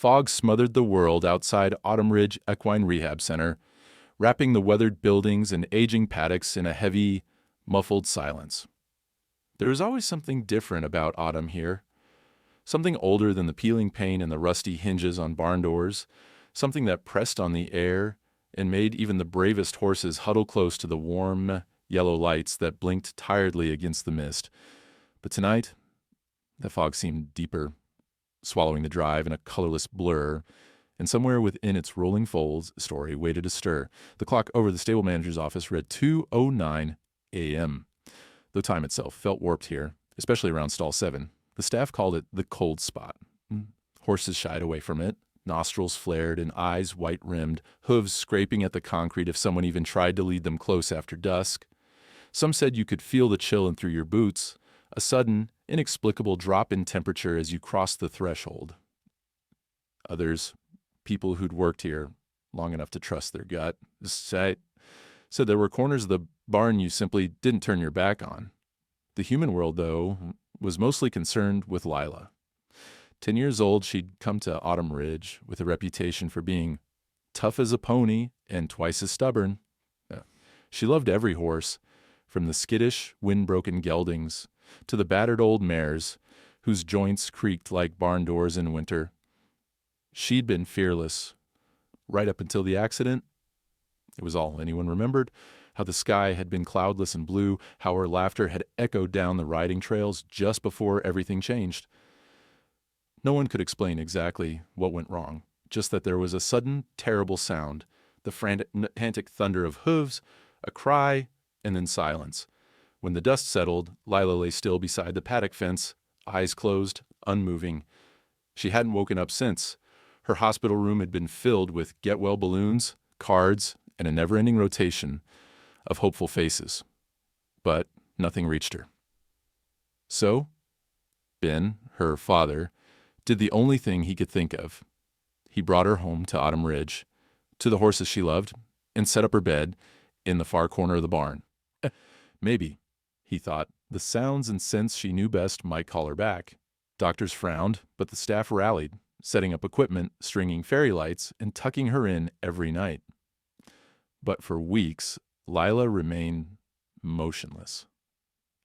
Fog smothered the world outside Autumn Ridge Equine Rehab Center, wrapping the weathered buildings and aging paddocks in a heavy, muffled silence. There was always something different about autumn here. Something older than the peeling paint and the rusty hinges on barn doors, something that pressed on the air and made even the bravest horses huddle close to the warm, yellow lights that blinked tiredly against the mist. But tonight, the fog seemed deeper, swallowing the drive in a colorless blur, and somewhere within its rolling folds, a story waited to stir. The clock over the stable manager's office read 2:09 a.m. Though time itself felt warped here, especially around stall 7. The staff called it the cold spot. Horses shied away from it, nostrils flared and eyes white-rimmed, hooves scraping at the concrete if someone even tried to lead them close after dusk. Some said you could feel the chill in through your boots, a sudden, inexplicable drop in temperature as you crossed the threshold. Others, people who'd worked here long enough to trust their gut, said there were corners of the barn you simply didn't turn your back on. The human world, though, was mostly concerned with Lila. 10 years old, she'd come to Autumn Ridge with a reputation for being tough as a pony and twice as stubborn. She loved every horse, from the skittish, wind-broken geldings to the battered old mares whose joints creaked like barn doors in winter. She'd been fearless, right up until the accident. It was all anyone remembered, how the sky had been cloudless and blue, how her laughter had echoed down the riding trails just before everything changed. No one could explain exactly what went wrong, just that there was a sudden, terrible sound, the frantic thunder of hooves, a cry, and then silence. When the dust settled, Lila lay still beside the paddock fence, eyes closed, unmoving. She hadn't woken up since. Her hospital room had been filled with get-well balloons, cards, and a never-ending rotation of hopeful faces. But nothing reached her. So, Ben, her father, did the only thing he could think of. He brought her home to Autumn Ridge, to the horses she loved, and set up her bed in the far corner of the barn. Maybe, he thought, the sounds and scents she knew best might call her back. Doctors frowned, but the staff rallied, setting up equipment, stringing fairy lights, and tucking her in every night. But for weeks, Lila remained motionless,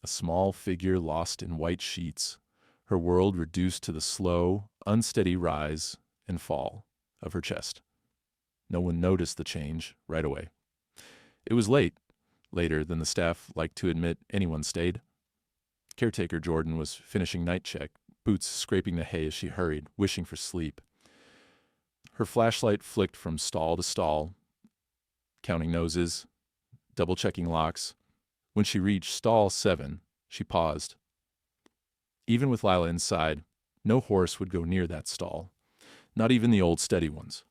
a small figure lost in white sheets, her world reduced to the slow, unsteady rise and fall of her chest. No one noticed the change right away. It was late, later than the staff liked to admit anyone stayed. Caretaker Jordan was finishing night check, boots scraping the hay as she hurried, wishing for sleep. Her flashlight flicked from stall to stall, counting noses, double-checking locks. When she reached stall 7, she paused. Even with Lila inside, no horse would go near that stall, not even the old steady ones.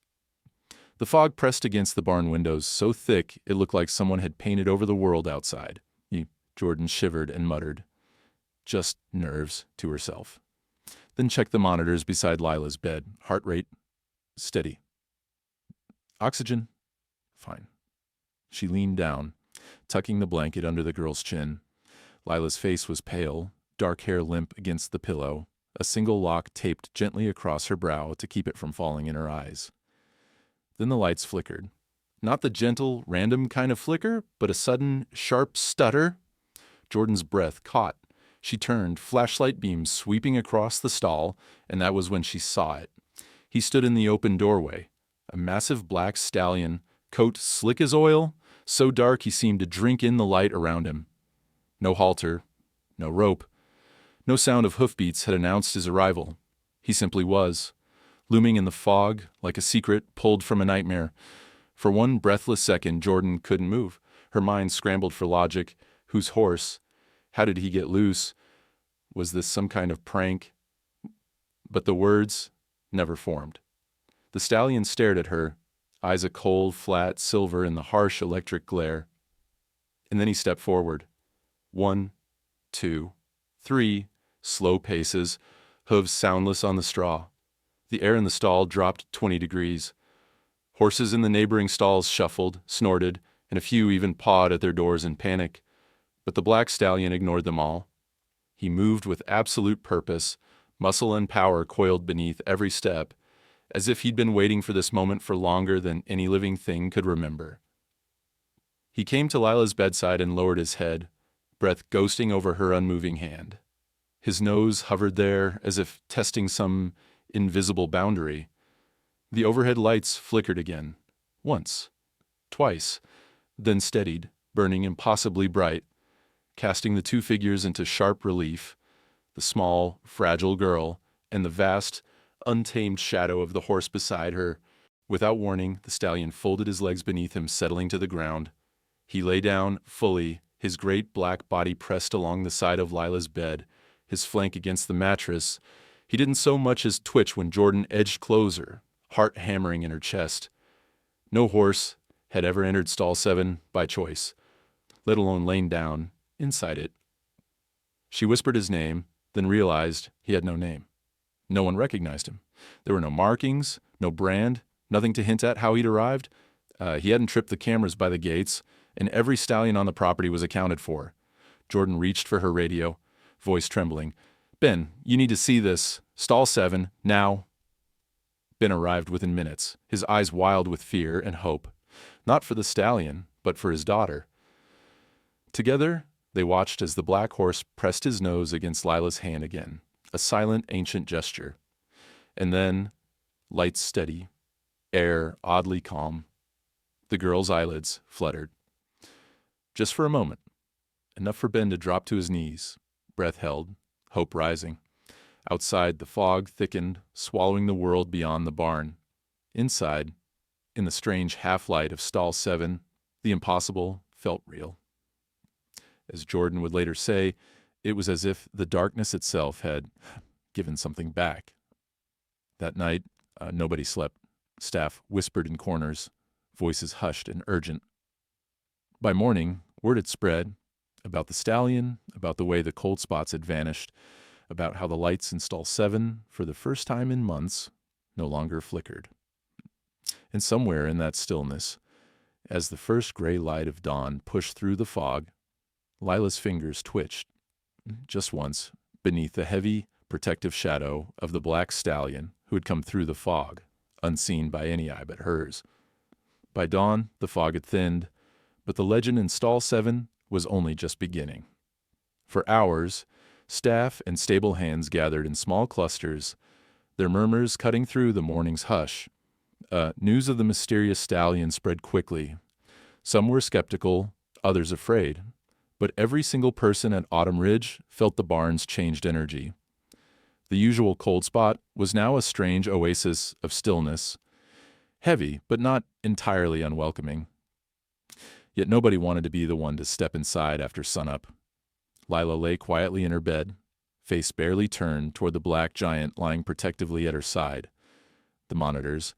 The fog pressed against the barn windows so thick it looked like someone had painted over the world outside. Jordan shivered and muttered, just nerves, to herself. Then checked the monitors beside Lila's bed. Heart rate, steady. Oxygen, fine. She leaned down, tucking the blanket under the girl's chin. Lila's face was pale, dark hair limp against the pillow, a single lock taped gently across her brow to keep it from falling in her eyes. Then the lights flickered. Not the gentle, random kind of flicker, but a sudden, sharp stutter. Jordan's breath caught. She turned, flashlight beams sweeping across the stall, and that was when she saw it. He stood in the open doorway, a massive black stallion, coat slick as oil, so dark he seemed to drink in the light around him. No halter, no rope, no sound of hoofbeats had announced his arrival. He simply was, looming in the fog like a secret pulled from a nightmare. For one breathless second, Jordan couldn't move. Her mind scrambled for logic. Whose horse? How did he get loose? Was this some kind of prank? But the words never formed. The stallion stared at her, eyes a cold, flat silver in the harsh electric glare. And then he stepped forward. 1, 2, 3, slow paces, hooves soundless on the straw. The air in the stall dropped 20 degrees. Horses in the neighboring stalls shuffled, snorted, and a few even pawed at their doors in panic. But the black stallion ignored them all. He moved with absolute purpose, muscle and power coiled beneath every step, as if he'd been waiting for this moment for longer than any living thing could remember. He came to Lila's bedside and lowered his head, breath ghosting over her unmoving hand. His nose hovered there as if testing some invisible boundary. The overhead lights flickered again, once, twice, then steadied, burning impossibly bright, casting the two figures into sharp relief, the small, fragile girl and the vast, untamed shadow of the horse beside her. Without warning, the stallion folded his legs beneath him, settling to the ground. He lay down fully, his great black body pressed along the side of Lila's bed, his flank against the mattress. He didn't so much as twitch when Jordan edged closer, heart hammering in her chest. No horse had ever entered stall 7 by choice, let alone lain down inside it. She whispered his name, then realized he had no name. No one recognized him. There were no markings, no brand, nothing to hint at how he'd arrived. He hadn't tripped the cameras by the gates, and every stallion on the property was accounted for. Jordan reached for her radio, voice trembling. "Ben, you need to see this. Stall 7, now." Ben arrived within minutes, his eyes wild with fear and hope, not for the stallion, but for his daughter. Together, they watched as the black horse pressed his nose against Lila's hand again, a silent, ancient gesture. And then, lights steady, air oddly calm. The girl's eyelids fluttered. Just for a moment, enough for Ben to drop to his knees, breath held, hope rising. Outside, the fog thickened, swallowing the world beyond the barn. Inside, in the strange half-light of stall 7, the impossible felt real. As Jordan would later say, it was as if the darkness itself had given something back. That night, nobody slept. Staff whispered in corners, voices hushed and urgent. By morning, word had spread about the stallion, about the way the cold spots had vanished, about how the lights in stall 7, for the first time in months, no longer flickered. And somewhere in that stillness, as the first gray light of dawn pushed through the fog, Lila's fingers twitched, just once, beneath the heavy, protective shadow of the black stallion who had come through the fog, unseen by any eye but hers. By dawn, the fog had thinned, but the legend in stall 7 was only just beginning. For hours, staff and stable hands gathered in small clusters, their murmurs cutting through the morning's hush. News of the mysterious stallion spread quickly. Some were skeptical, others afraid, but every single person at Autumn Ridge felt the barn's changed energy. The usual cold spot was now a strange oasis of stillness, heavy but not entirely unwelcoming. Yet nobody wanted to be the one to step inside after sunup. Lila lay quietly in her bed, face barely turned toward the black giant lying protectively at her side. The monitors,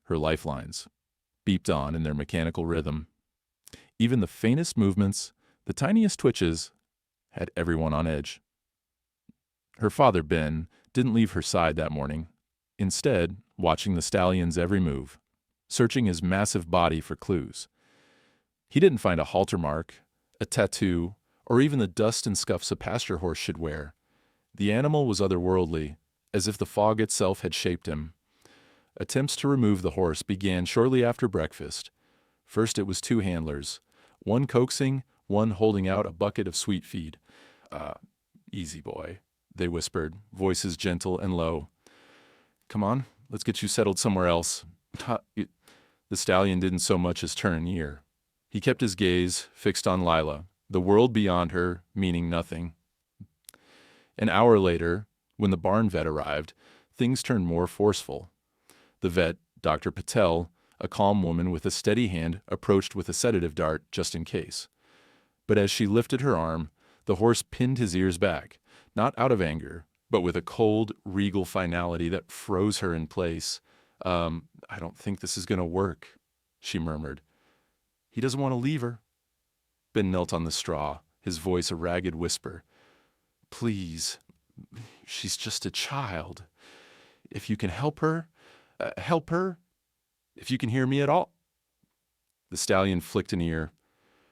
her lifelines, beeped on in their mechanical rhythm. Even the faintest movements, the tiniest twitches, had everyone on edge. Her father, Ben, didn't leave her side that morning, instead watching the stallion's every move, searching his massive body for clues. He didn't find a halter mark, a tattoo, or even the dust and scuffs a pasture horse should wear. The animal was otherworldly, as if the fog itself had shaped him. Attempts to remove the horse began shortly after breakfast. First it was 2 handlers, one coaxing, one holding out a bucket of sweet feed. Easy boy, they whispered, voices gentle and low. "Come on, let's get you settled somewhere else." The stallion didn't so much as turn an ear. He kept his gaze fixed on Lila, the world beyond her meaning nothing. An hour later, when the barn vet arrived, things turned more forceful. The vet, Dr. Patel, a calm woman with a steady hand, approached with a sedative dart just in case. But as she lifted her arm, the horse pinned his ears back, not out of anger, but with a cold, regal finality that froze her in place. "I don't think this is going to work," she murmured. "He doesn't want to leave her." Ben knelt on the straw, his voice a ragged whisper. "Please, she's just a child. If you can help her, if you can hear me at all." The stallion flicked an ear.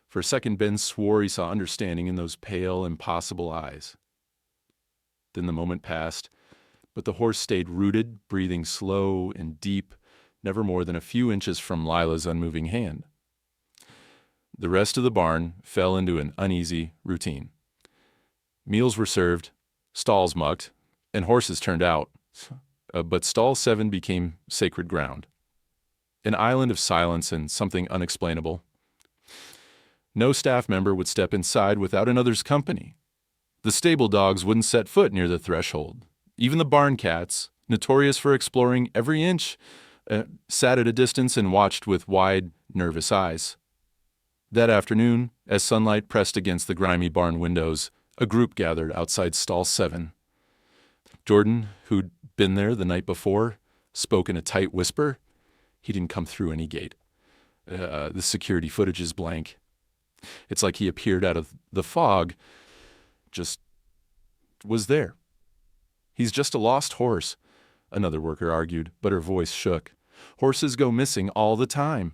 For a second, Ben swore he saw understanding in those pale, impossible eyes. Then the moment passed. But the horse stayed rooted, breathing slow and deep, never more than a few inches from Lila's unmoving hand. The rest of the barn fell into an uneasy routine. Meals were served, stalls mucked, and horses turned out. But stall 7 became sacred ground. An island of silence and something unexplainable. No staff member would step inside without another's company. The stable dogs wouldn't set foot near the threshold. Even the barn cats, notorious for exploring every inch, sat at a distance and watched with wide, nervous eyes. That afternoon, as sunlight pressed against the grimy barn windows, a group gathered outside stall 7. Jordan, who'd been there the night before, spoke in a tight whisper. He didn't come through any gate. The security footage is blank. It's like he appeared out of the fog, just was there. He's just a lost horse, another worker argued, but her voice shook. Horses go missing all the time.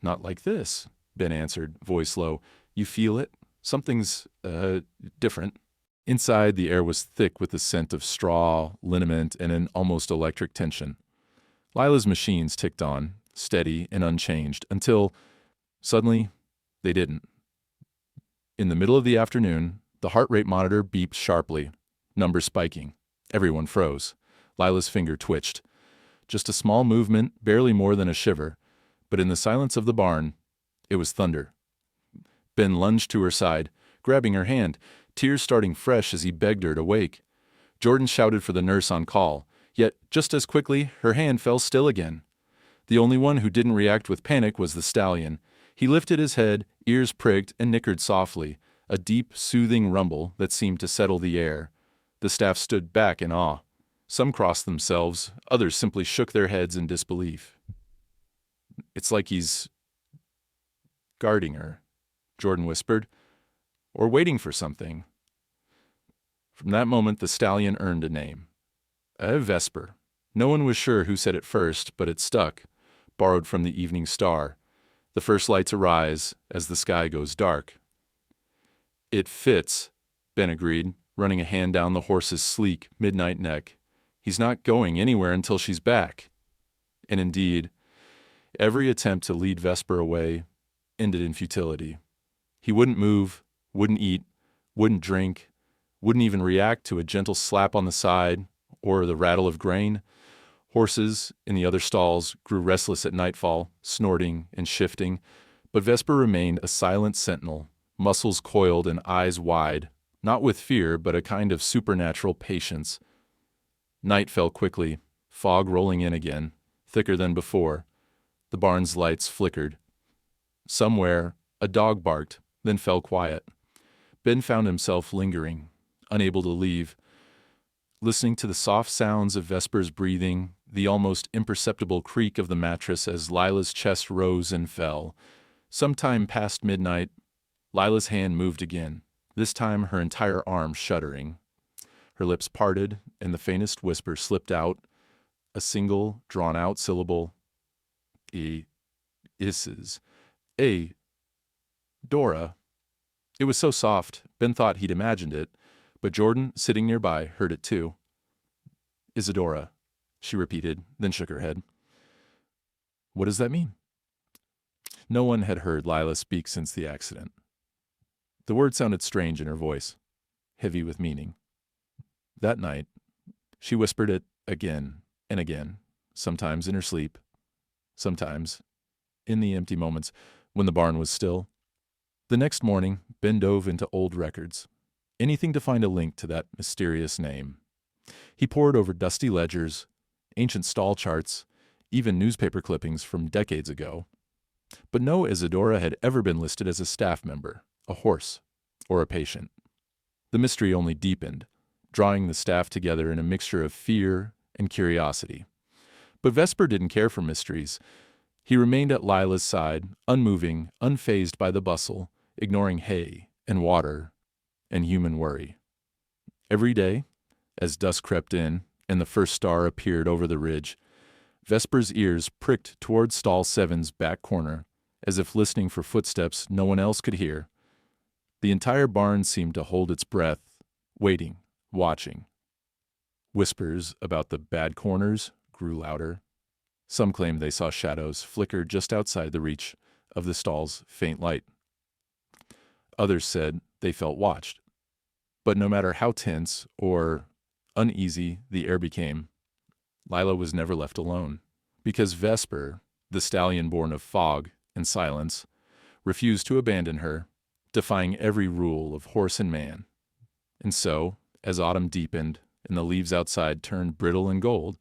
Not like this, Ben answered, voice low. You feel it? Something's, different. Inside, the air was thick with the scent of straw, liniment, and an almost electric tension. Lila's machines ticked on, steady and unchanged, until, suddenly, they didn't. In the middle of the afternoon, the heart rate monitor beeped sharply, numbers spiking. Everyone froze. Lila's finger twitched. Just a small movement, barely more than a shiver, but in the silence of the barn, it was thunder. Ben lunged to her side, grabbing her hand, tears starting fresh as he begged her to wake. Jordan shouted for the nurse on call, yet just as quickly, her hand fell still again. The only one who didn't react with panic was the stallion. He lifted his head, ears pricked, and nickered softly, a deep, soothing rumble that seemed to settle the air. The staff stood back in awe. Some crossed themselves, others simply shook their heads in disbelief. It's like he's guarding her, Jordan whispered, or waiting for something. From that moment, the stallion earned a name. Vesper. No one was sure who said it first, but it stuck, borrowed from the evening star. The first lights arise as the sky goes dark. It fits, Ben agreed, running a hand down the horse's sleek, midnight neck. He's not going anywhere until she's back. And indeed, every attempt to lead Vesper away ended in futility. He wouldn't move, wouldn't eat, wouldn't drink, wouldn't even react to a gentle slap on the side or the rattle of grain. Horses in the other stalls grew restless at nightfall, snorting and shifting, but Vesper remained a silent sentinel, muscles coiled and eyes wide, not with fear, but a kind of supernatural patience. Night fell quickly, fog rolling in again, thicker than before. The barn's lights flickered. Somewhere, a dog barked, then fell quiet. Ben found himself lingering, unable to leave, listening to the soft sounds of Vesper's breathing, the almost imperceptible creak of the mattress as Lila's chest rose and fell. Sometime past midnight, Lila's hand moved again, this time her entire arm shuddering. Her lips parted, and the faintest whisper slipped out, a single, drawn-out syllable. Isses. Dora. It was so soft, Ben thought he'd imagined it, but Jordan, sitting nearby, heard it too. Isidora, she repeated, then shook her head. What does that mean? No one had heard Lila speak since the accident. The word sounded strange in her voice, heavy with meaning. That night, she whispered it again and again, sometimes in her sleep, sometimes in the empty moments when the barn was still. The next morning, Ben dove into old records, anything to find a link to that mysterious name. He pored over dusty ledgers, ancient stall charts, even newspaper clippings from decades ago. But no Isidora had ever been listed as a staff member, a horse, or a patient. The mystery only deepened, drawing the staff together in a mixture of fear and curiosity. But Vesper didn't care for mysteries. He remained at Lila's side, unmoving, unfazed by the bustle, ignoring hay and water and human worry. Every day, as dusk crept in and the first star appeared over the ridge, Vesper's ears pricked toward stall 7's back corner, as if listening for footsteps no one else could hear. The entire barn seemed to hold its breath, waiting, watching. Whispers about the bad corners grew louder. Some claimed they saw shadows flicker just outside the reach of the stall's faint light. Others said they felt watched. But no matter how tense or uneasy the air became, Lila was never left alone, because Vesper, the stallion born of fog and silence, refused to abandon her, defying every rule of horse and man. And so, as autumn deepened and the leaves outside turned brittle and gold,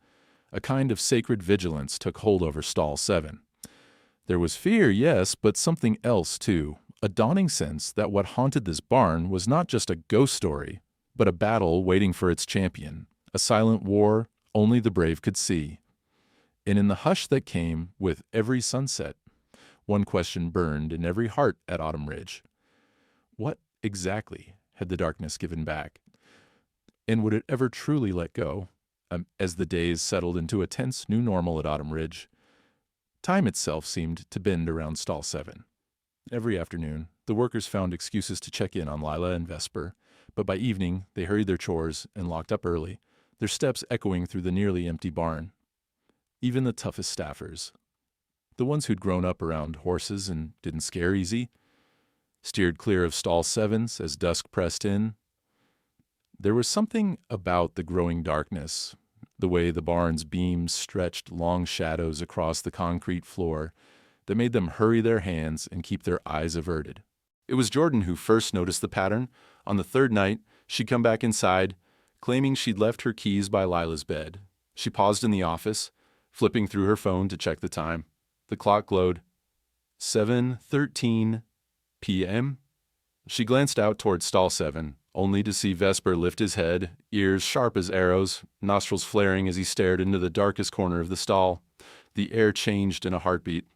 a kind of sacred vigilance took hold over Stall 7. There was fear, yes, but something else too, a dawning sense that what haunted this barn was not just a ghost story, but a battle waiting for its champion, a silent war only the brave could see. And in the hush that came with every sunset, one question burned in every heart at Autumn Ridge. What exactly had the darkness given back? And would it ever truly let go? As the days settled into a tense new normal at Autumn Ridge, time itself seemed to bend around Stall 7. Every afternoon, the workers found excuses to check in on Lila and Vesper, but by evening they hurried their chores and locked up early, their steps echoing through the nearly empty barn. Even the toughest staffers, the ones who'd grown up around horses and didn't scare easy, steered clear of Stall 7s as dusk pressed in. There was something about the growing darkness, the way the barn's beams stretched long shadows across the concrete floor, that made them hurry their hands and keep their eyes averted. It was Jordan who first noticed the pattern. On the third night, she'd come back inside, claiming she'd left her keys by Lila's bed. She paused in the office, flipping through her phone to check the time. The clock glowed. 7:13 p.m.? She glanced out toward Stall 7, only to see Vesper lift his head, ears sharp as arrows, nostrils flaring as he stared into the darkest corner of the stall. The air changed in a heartbeat.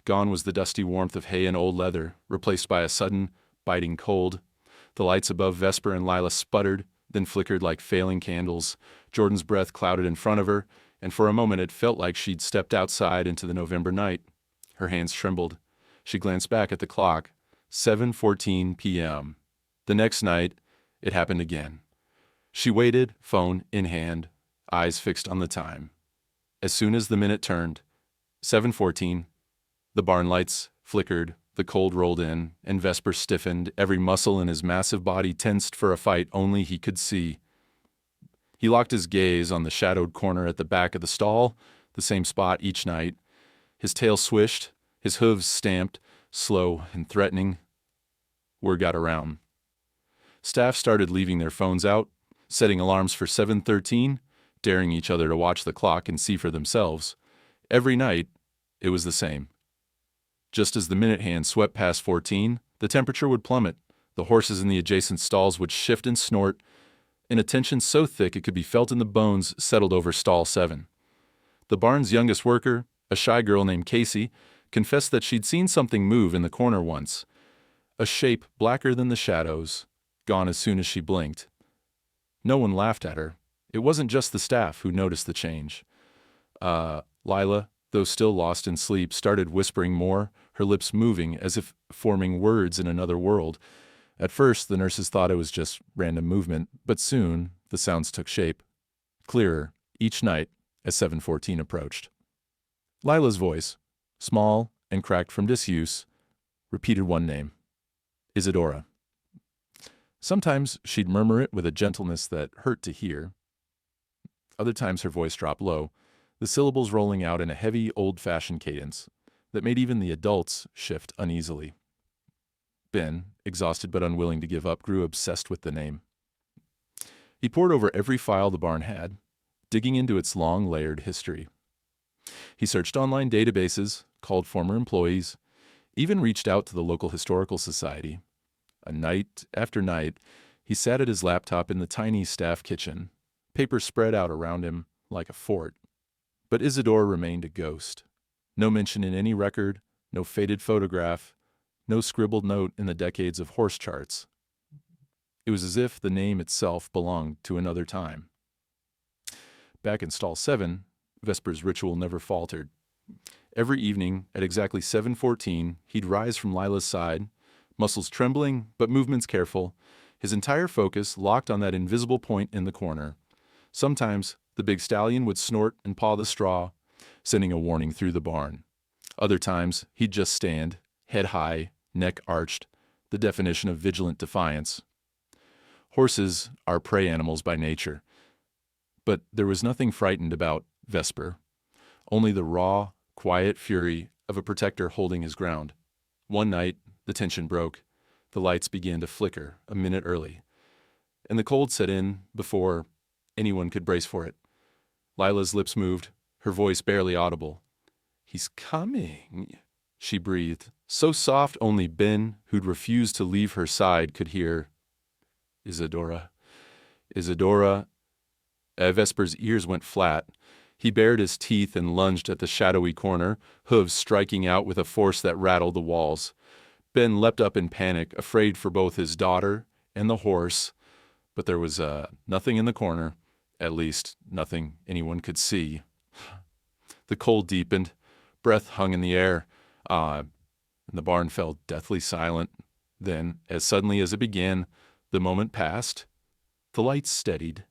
Gone was the dusty warmth of hay and old leather, replaced by a sudden, biting cold. The lights above Vesper and Lila sputtered, then flickered like failing candles. Jordan's breath clouded in front of her, and for a moment it felt like she'd stepped outside into the November night. Her hands trembled. She glanced back at the clock. 7:14 p.m. The next night, it happened again. She waited, phone in hand, eyes fixed on the time. As soon as the minute turned, 7:14, the barn lights flickered, the cold rolled in, and Vesper stiffened, every muscle in his massive body tensed for a fight only he could see. He locked his gaze on the shadowed corner at the back of the stall, the same spot each night. His tail swished, his hooves stamped, slow and threatening. Word got around. Staff started leaving their phones out, setting alarms for 7:13, daring each other to watch the clock and see for themselves. Every night, it was the same. Just as the minute hand swept past 14, the temperature would plummet. The horses in the adjacent stalls would shift and snort, in a tension so thick it could be felt in the bones settled over Stall 7. The barn's youngest worker, a shy girl named Casey, confessed that she'd seen something move in the corner once, a shape blacker than the shadows, gone as soon as she blinked. No one laughed at her. It wasn't just the staff who noticed the change. Lila, though still lost in sleep, started whispering more, her lips moving as if forming words in another world. At first, the nurses thought it was just random movement, but soon the sounds took shape, clearer each night as 7:14 approached. Lila's voice, small and cracked from disuse, repeated one name, Isidora. Sometimes she'd murmur it with a gentleness that hurt to hear. Other times her voice dropped low, the syllables rolling out in a heavy, old-fashioned cadence that made even the adults shift uneasily. Ben, exhausted but unwilling to give up, grew obsessed with the name. He pored over every file the barn had, digging into its long, layered history. He searched online databases, called former employees, even reached out to the local historical society. Night after night, he sat at his laptop in the tiny staff kitchen, paper spread out around him like a fort. But Isidore remained a ghost. No mention in any record, no faded photograph, no scribbled note in the decades of horse charts. It was as if the name itself belonged to another time. Back in Stall 7, Vesper's ritual never faltered. Every evening, at exactly 7:14, he'd rise from Lila's side, muscles trembling but movements careful, his entire focus locked on that invisible point in the corner. Sometimes the big stallion would snort and paw the straw, sending a warning through the barn. Other times, he'd just stand, head high, neck arched, the definition of vigilant defiance. Horses are prey animals by nature. But there was nothing frightened about Vesper, only the raw, quiet fury of a protector holding his ground. One night, the tension broke. The lights began to flicker a minute early, and the cold set in before anyone could brace for it. Lila's lips moved, her voice barely audible. "He's coming," she breathed, so soft only Ben, who'd refused to leave her side, could hear. "Isidora, Isidora." Vesper's ears went flat. He bared his teeth and lunged at the shadowy corner, hooves striking out with a force that rattled the walls. Ben leapt up in panic, afraid for both his daughter and the horse, but there was nothing in the corner, at least nothing anyone could see. The cold deepened, breath hung in the air, and the barn fell deathly silent. Then, as suddenly as it began, the moment passed. The lights steadied.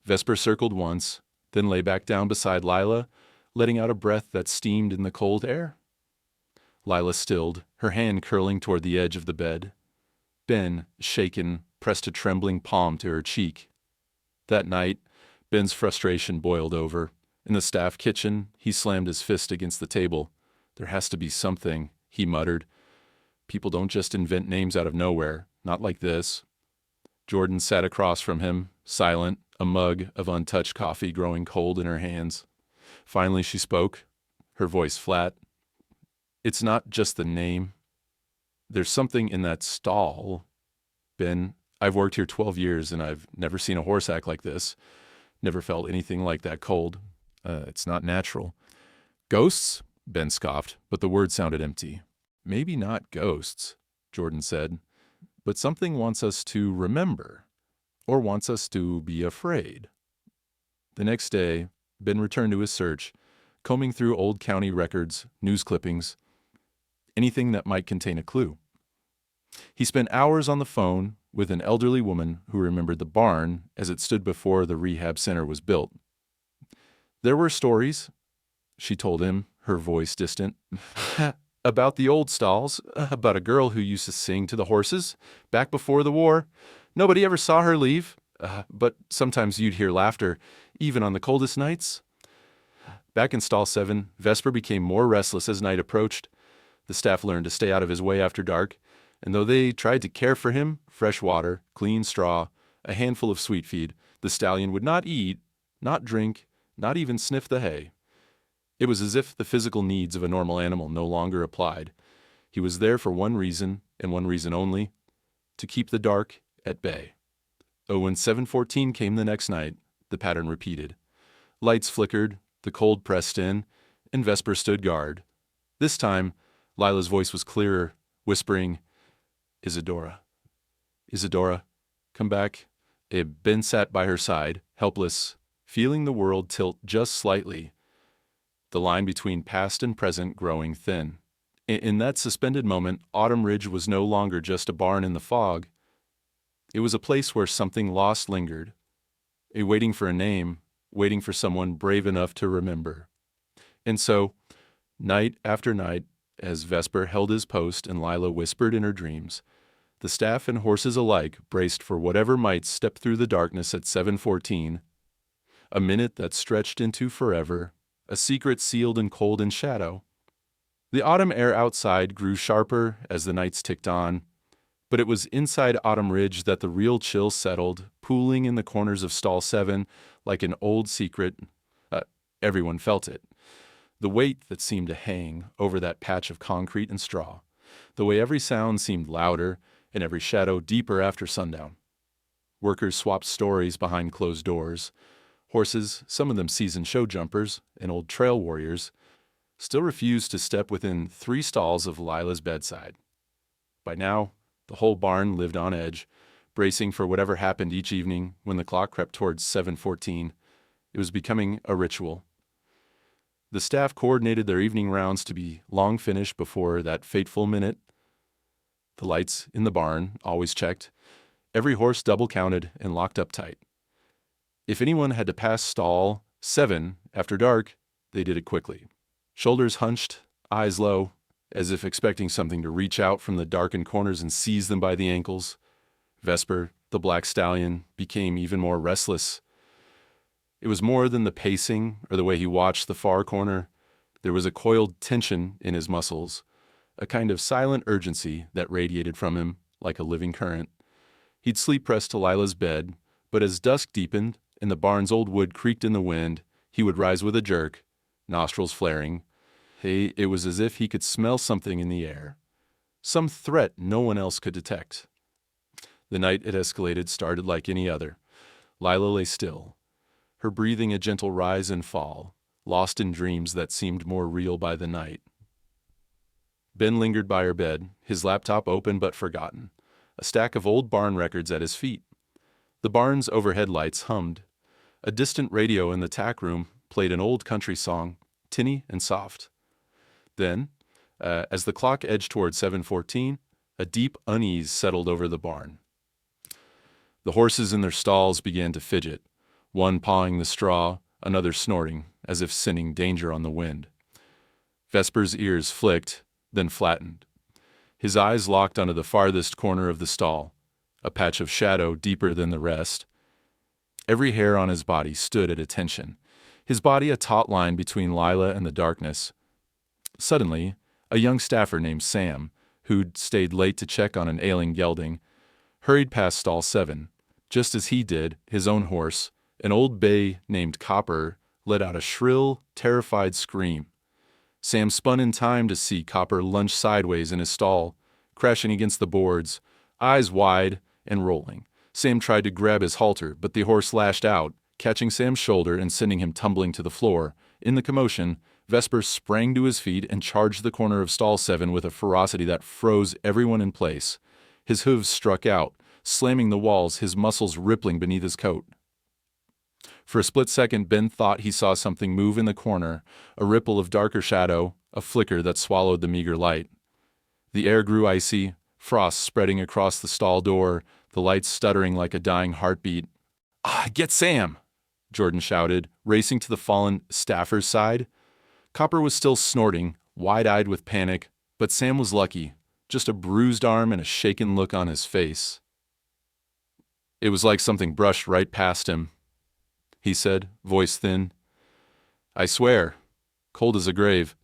Vesper circled once, then lay back down beside Lila, letting out a breath that steamed in the cold air. Lila stilled, her hand curling toward the edge of the bed. Ben, shaken, pressed a trembling palm to her cheek. That night, Ben's frustration boiled over. In the staff kitchen, he slammed his fist against the table. "There has to be something," he muttered. "People don't just invent names out of nowhere, not like this." Jordan sat across from him, silent, a mug of untouched coffee growing cold in her hands. Finally she spoke, her voice flat. "It's not just the name. There's something in that stall. Ben, I've worked here 12 years and I've never seen a horse act like this. Never felt anything like that cold. It's not natural." "Ghosts?" Ben scoffed, but the word sounded empty. "Maybe not ghosts," Jordan said, "but something wants us to remember, or wants us to be afraid." The next day, Ben returned to his search, combing through old county records, news clippings, anything that might contain a clue. He spent hours on the phone with an elderly woman who remembered the barn as it stood before the rehab center was built. "There were stories," she told him, her voice distant, "about the old stalls, about a girl who used to sing to the horses back before the war. Nobody ever saw her leave, but sometimes you'd hear laughter, even on the coldest nights." Back in stall 7, Vesper became more restless as night approached. The staff learned to stay out of his way after dark, and though they tried to care for him, fresh water, clean straw, a handful of sweet feed, the stallion would not eat, not drink, not even sniff the hay. It was as if the physical needs of a normal animal no longer applied. He was there for one reason, and one reason only, to keep the dark at bay. Oh, when 7:14 came the next night, the pattern repeated. Lights flickered, the cold pressed in, and Vesper stood guard. This time, Lila's voice was clearer, whispering, "Isidora, Isidora, come back." Ben sat by her side, helpless, feeling the world tilt just slightly, the line between past and present growing thin. In that suspended moment, Autumn Ridge was no longer just a barn in the fog. It was a place where something lost lingered, waiting for a name, waiting for someone brave enough to remember. And so, night after night, as Vesper held his post and Lila whispered in her dreams, the staff and horses alike braced for whatever might step through the darkness at 7:14, a minute that stretched into forever, a secret sealed in cold and shadow. The autumn air outside grew sharper as the nights ticked on, but it was inside Autumn Ridge that the real chill settled, pooling in the corners of stall 7 like an old secret. Everyone felt it. The weight that seemed to hang over that patch of concrete and straw. The way every sound seemed louder and every shadow deeper after sundown. Workers swapped stories behind closed doors. Horses, some of them seasoned show jumpers and old trail warriors, still refused to step within 3 stalls of Lila's bedside. By now, the whole barn lived on edge, bracing for whatever happened each evening when the clock crept towards 7:14. It was becoming a ritual. The staff coordinated their evening rounds to be long finished before that fateful minute. The lights in the barn always checked, every horse double counted and locked up tight. If anyone had to pass stall 7 after dark, they did it quickly. Shoulders hunched, eyes low, as if expecting something to reach out from the darkened corners and seize them by the ankles. Vesper, the black stallion, became even more restless. It was more than the pacing or the way he watched the far corner. There was a coiled tension in his muscles, a kind of silent urgency that radiated from him like a living current. He'd sleep pressed to Lila's bed, but as dusk deepened and the barn's old wood creaked in the wind, he would rise with a jerk, nostrils flaring. It was as if he could smell something in the air, some threat no one else could detect. The night it escalated started like any other. Lila lay still, her breathing a gentle rise and fall, lost in dreams that seemed more real by the night. Ben lingered by her bed, his laptop open but forgotten, a stack of old barn records at his feet. The barn's overhead lights hummed. A distant radio in the tack room played an old country song, tinny and soft. Then, as the clock edged toward 7:14, a deep unease settled over the barn. The horses in their stalls began to fidget, one pawing the straw, another snorting, as if scenting danger on the wind. Vesper's ears flicked, then flattened. His eyes locked onto the farthest corner of the stall, a patch of shadow deeper than the rest. Every hair on his body stood at attention, his body a taut line between Lila and the darkness. Suddenly, a young staffer named Sam, who'd stayed late to check on an ailing gelding, hurried past stall 7. Just as he did, his own horse, an old bay named Copper, let out a shrill, terrified scream. Sam spun in time to see Copper lunge sideways in his stall, crashing against the boards, eyes wide and rolling. Sam tried to grab his halter, but the horse lashed out, catching Sam's shoulder and sending him tumbling to the floor. In the commotion, Vesper sprang to his feet and charged the corner of stall 7 with a ferocity that froze everyone in place. His hooves struck out, slamming the walls, his muscles rippling beneath his coat. For a split second, Ben thought he saw something move in the corner, a ripple of darker shadow, a flicker that swallowed the meager light. The air grew icy, frost spreading across the stall door, the lights stuttering like a dying heartbeat. Get Sam!" Jordan shouted, racing to the fallen staffer's side. Copper was still snorting, wide-eyed with panic, but Sam was lucky, just a bruised arm and a shaken look on his face. "It was like something brushed right past him," he said, voice thin. "I swear, cold as a grave."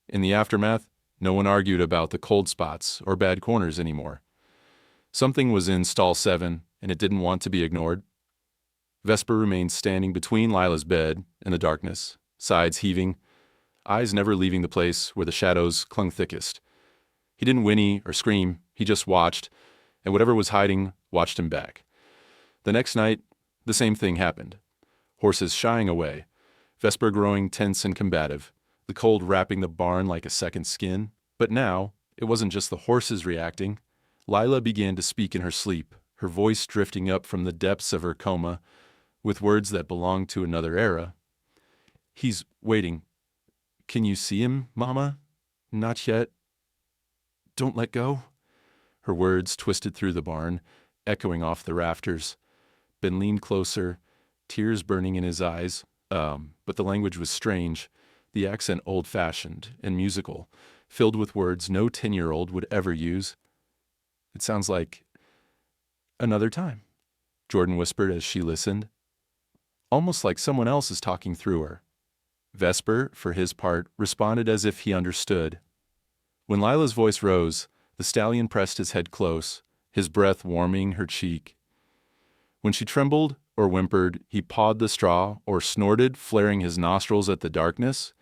In the aftermath, no one argued about the cold spots or bad corners anymore. Something was in stall 7, and it didn't want to be ignored. Vesper remained standing between Lila's bed and the darkness, sides heaving, eyes never leaving the place where the shadows clung thickest. He didn't whinny or scream, he just watched, and whatever was hiding watched him back. The next night, the same thing happened. Horses shying away, Vesper growing tense and combative, the cold wrapping the barn like a second skin. But now, it wasn't just the horses reacting. Lila began to speak in her sleep, her voice drifting up from the depths of her coma, with words that belonged to another era. "He's waiting. Can you see him, Mama? Not yet. Don't let go." Her words twisted through the barn, echoing off the rafters. Ben leaned closer, tears burning in his eyes, but the language was strange, the accent old-fashioned and musical, filled with words no 10-year-old would ever use. "It sounds like another time," Jordan whispered as she listened. "Almost like someone else is talking through her." Vesper, for his part, responded as if he understood. When Lila's voice rose, the stallion pressed his head close, his breath warming her cheek. When she trembled or whimpered, he pawed the straw or snorted, flaring his nostrils at the darkness.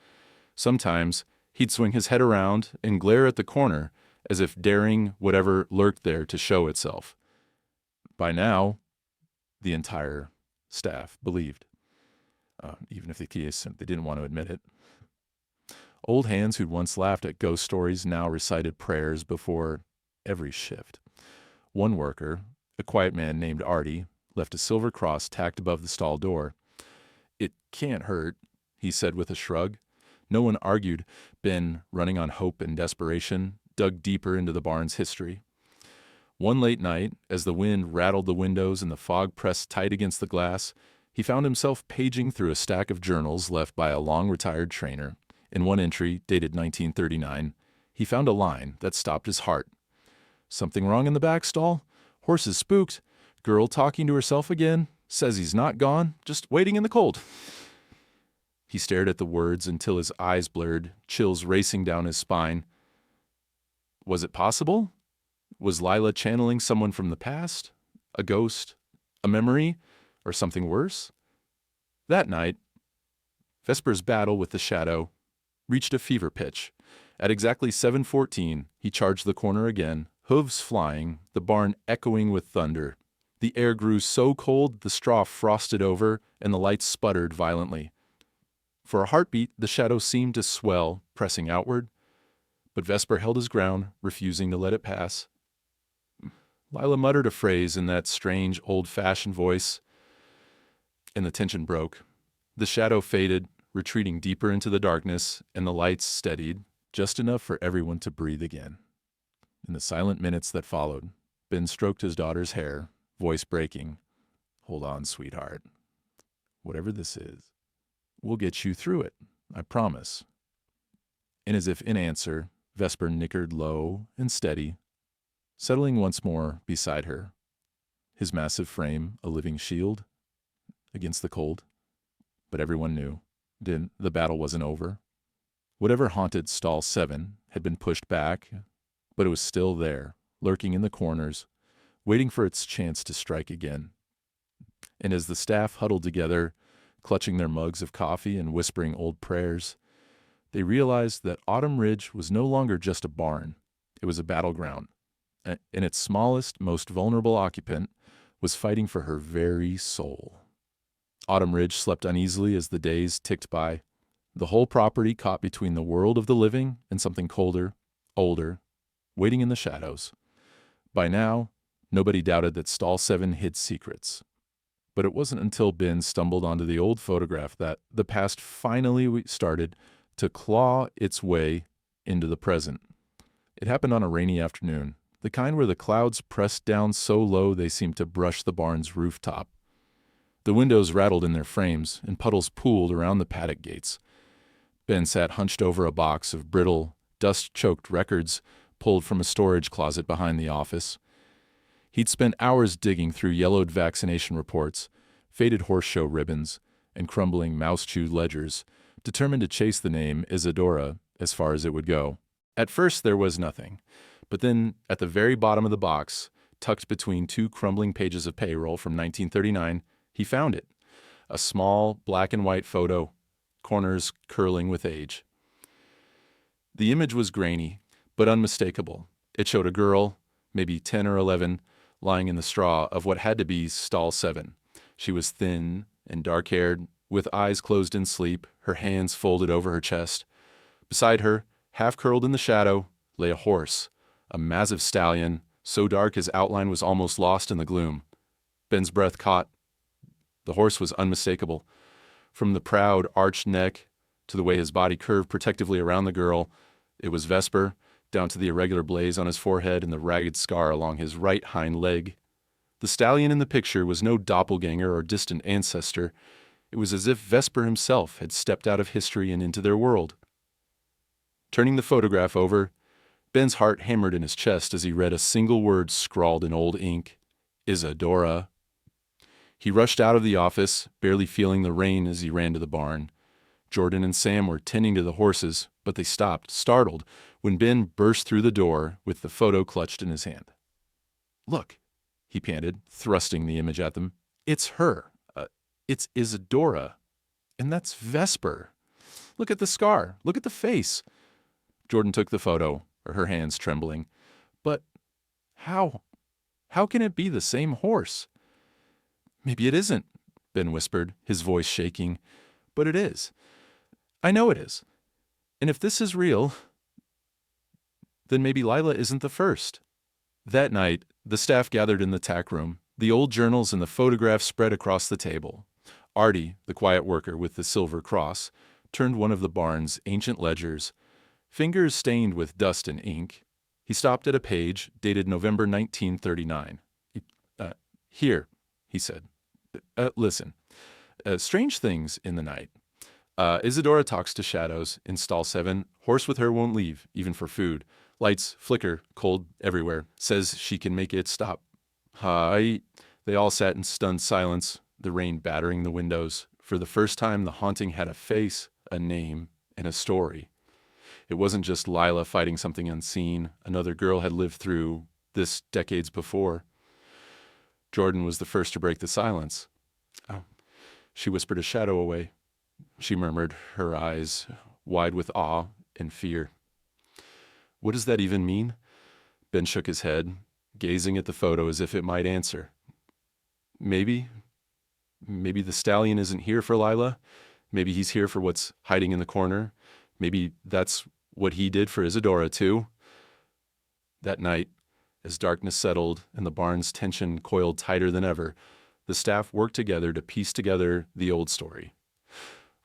Sometimes he'd swing his head around and glare at the corner, as if daring whatever lurked there to show itself. By now, the entire staff believed, even if they didn't want to admit it. Old hands who'd once laughed at ghost stories now recited prayers before every shift. One worker, a quiet man named Artie, left a silver cross tacked above the stall door. "It can't hurt," he said with a shrug. No one argued. Ben, running on hope and desperation, dug deeper into the barn's history. One late night, as the wind rattled the windows and the fog pressed tight against the glass, he found himself paging through a stack of journals left by a long-retired trainer. In one entry, dated 1939, he found a line that stopped his heart. "Something wrong in the back stall? Horses spooked. Girl talking to herself again. Says he's not gone, just waiting in the cold." He stared at the words until his eyes blurred, chills racing down his spine. Was it possible? Was Lila channeling someone from the past? A ghost? A memory? Or something worse? That night, Vesper's battle with the shadow reached a fever pitch. At exactly 7:14, he charged the corner again, hooves flying, the barn echoing with thunder. The air grew so cold the straw frosted over and the lights sputtered violently. For a heartbeat, the shadow seemed to swell, pressing outward, but Vesper held his ground, refusing to let it pass. Lila muttered a phrase in that strange, old-fashioned voice, and the tension broke. The shadow faded, retreating deeper into the darkness, and the lights steadied, just enough for everyone to breathe again. In the silent minutes that followed, Ben stroked his daughter's hair, voice breaking. "Hold on, sweetheart. Whatever this is, we'll get you through it, I promise." And as if in answer, Vesper nickered low and steady, settling once more beside her, his massive frame a living shield against the cold. But everyone knew the battle wasn't over. Whatever haunted Stall 7 had been pushed back, but it was still there, lurking in the corners, waiting for its chance to strike again. And as the staff huddled together, clutching their mugs of coffee and whispering old prayers, they realized that Autumn Ridge was no longer just a barn. It was a battleground, and its smallest, most vulnerable occupant was fighting for her very soul. Autumn Ridge slept uneasily as the days ticked by, the whole property caught between the world of the living and something colder, older, waiting in the shadows. By now, nobody doubted that Stall 7 hid secrets. But it wasn't until Ben stumbled onto the old photograph that the past finally started to claw its way into the present. It happened on a rainy afternoon, the kind where the clouds pressed down so low they seemed to brush the barn's rooftop. The windows rattled in their frames, and puddles pooled around the paddock gates. Ben sat hunched over a box of brittle, dust-choked records pulled from a storage closet behind the office. He'd spent hours digging through yellowed vaccination reports, faded horse show ribbons, and crumbling mouse-chewed ledgers, determined to chase the name Isidora as far as it would go. At first there was nothing, but then at the very bottom of the box, tucked between two crumbling pages of payroll from 1939, he found it. A small black and white photo, corners curling with age. The image was grainy, but unmistakable. It showed a girl, maybe 10 or 11, lying in the straw of what had to be Stall 7. She was thin and dark-haired, with eyes closed in sleep, her hands folded over her chest. Beside her, half-curled in the shadow, lay a horse, a massive stallion, so dark his outline was almost lost in the gloom. Ben's breath caught. The horse was unmistakable. From the proud, arched neck to the way his body curved protectively around the girl, it was Vesper, down to the irregular blaze on his forehead and the ragged scar along his right hind leg. The stallion in the picture was no doppelganger or distant ancestor. It was as if Vesper himself had stepped out of history and into their world. Turning the photograph over, Ben's heart hammered in his chest as he read a single word scrawled in old ink: Isidora. He rushed out of the office, barely feeling the rain as he ran to the barn. Jordan and Sam were tending to the horses, but they stopped, startled, when Ben burst through the door with the photo clutched in his hand. "Look," he panted, thrusting the image at them. "It's her. It's Isidora. And that's Vesper. Look at the scar. Look at the face." Jordan took the photo, her hands trembling. "But how can it be the same horse?" "Maybe it isn't," Ben whispered, his voice shaking. "But it is. I know it is. And if this is real, then maybe Lila isn't the first." That night, the staff gathered in the tack room, the old journals and the photographs spread across the table. Artie, the quiet worker with the silver cross, turned one of the barn's ancient ledgers, fingers stained with dust and ink. He stopped at a page dated November 1939. Here, he said. Listen. Strange things in the night. Isidora talks to shadows in stall 7. Horse with her won't leave, even for food. Lights flicker, cold everywhere. Says she can make it stop. Hi. They all sat in stunned silence, the rain battering the windows. For the first time, the haunting had a face, a name, and a story. It wasn't just Lila fighting something unseen. Another girl had lived through this decades before. Jordan was the first to break the silence. Oh. She whispered a shadow away. She murmured, her eyes wide with awe and fear. What does that even mean? Ben shook his head, gazing at the photo as if it might answer. Maybe the stallion isn't here for Lila. Maybe he's here for what's hiding in the corner. Maybe that's what he did for Isidora, too. That night, as darkness settled and the barn's tension coiled tighter than ever, the staff worked together to piece together the old story.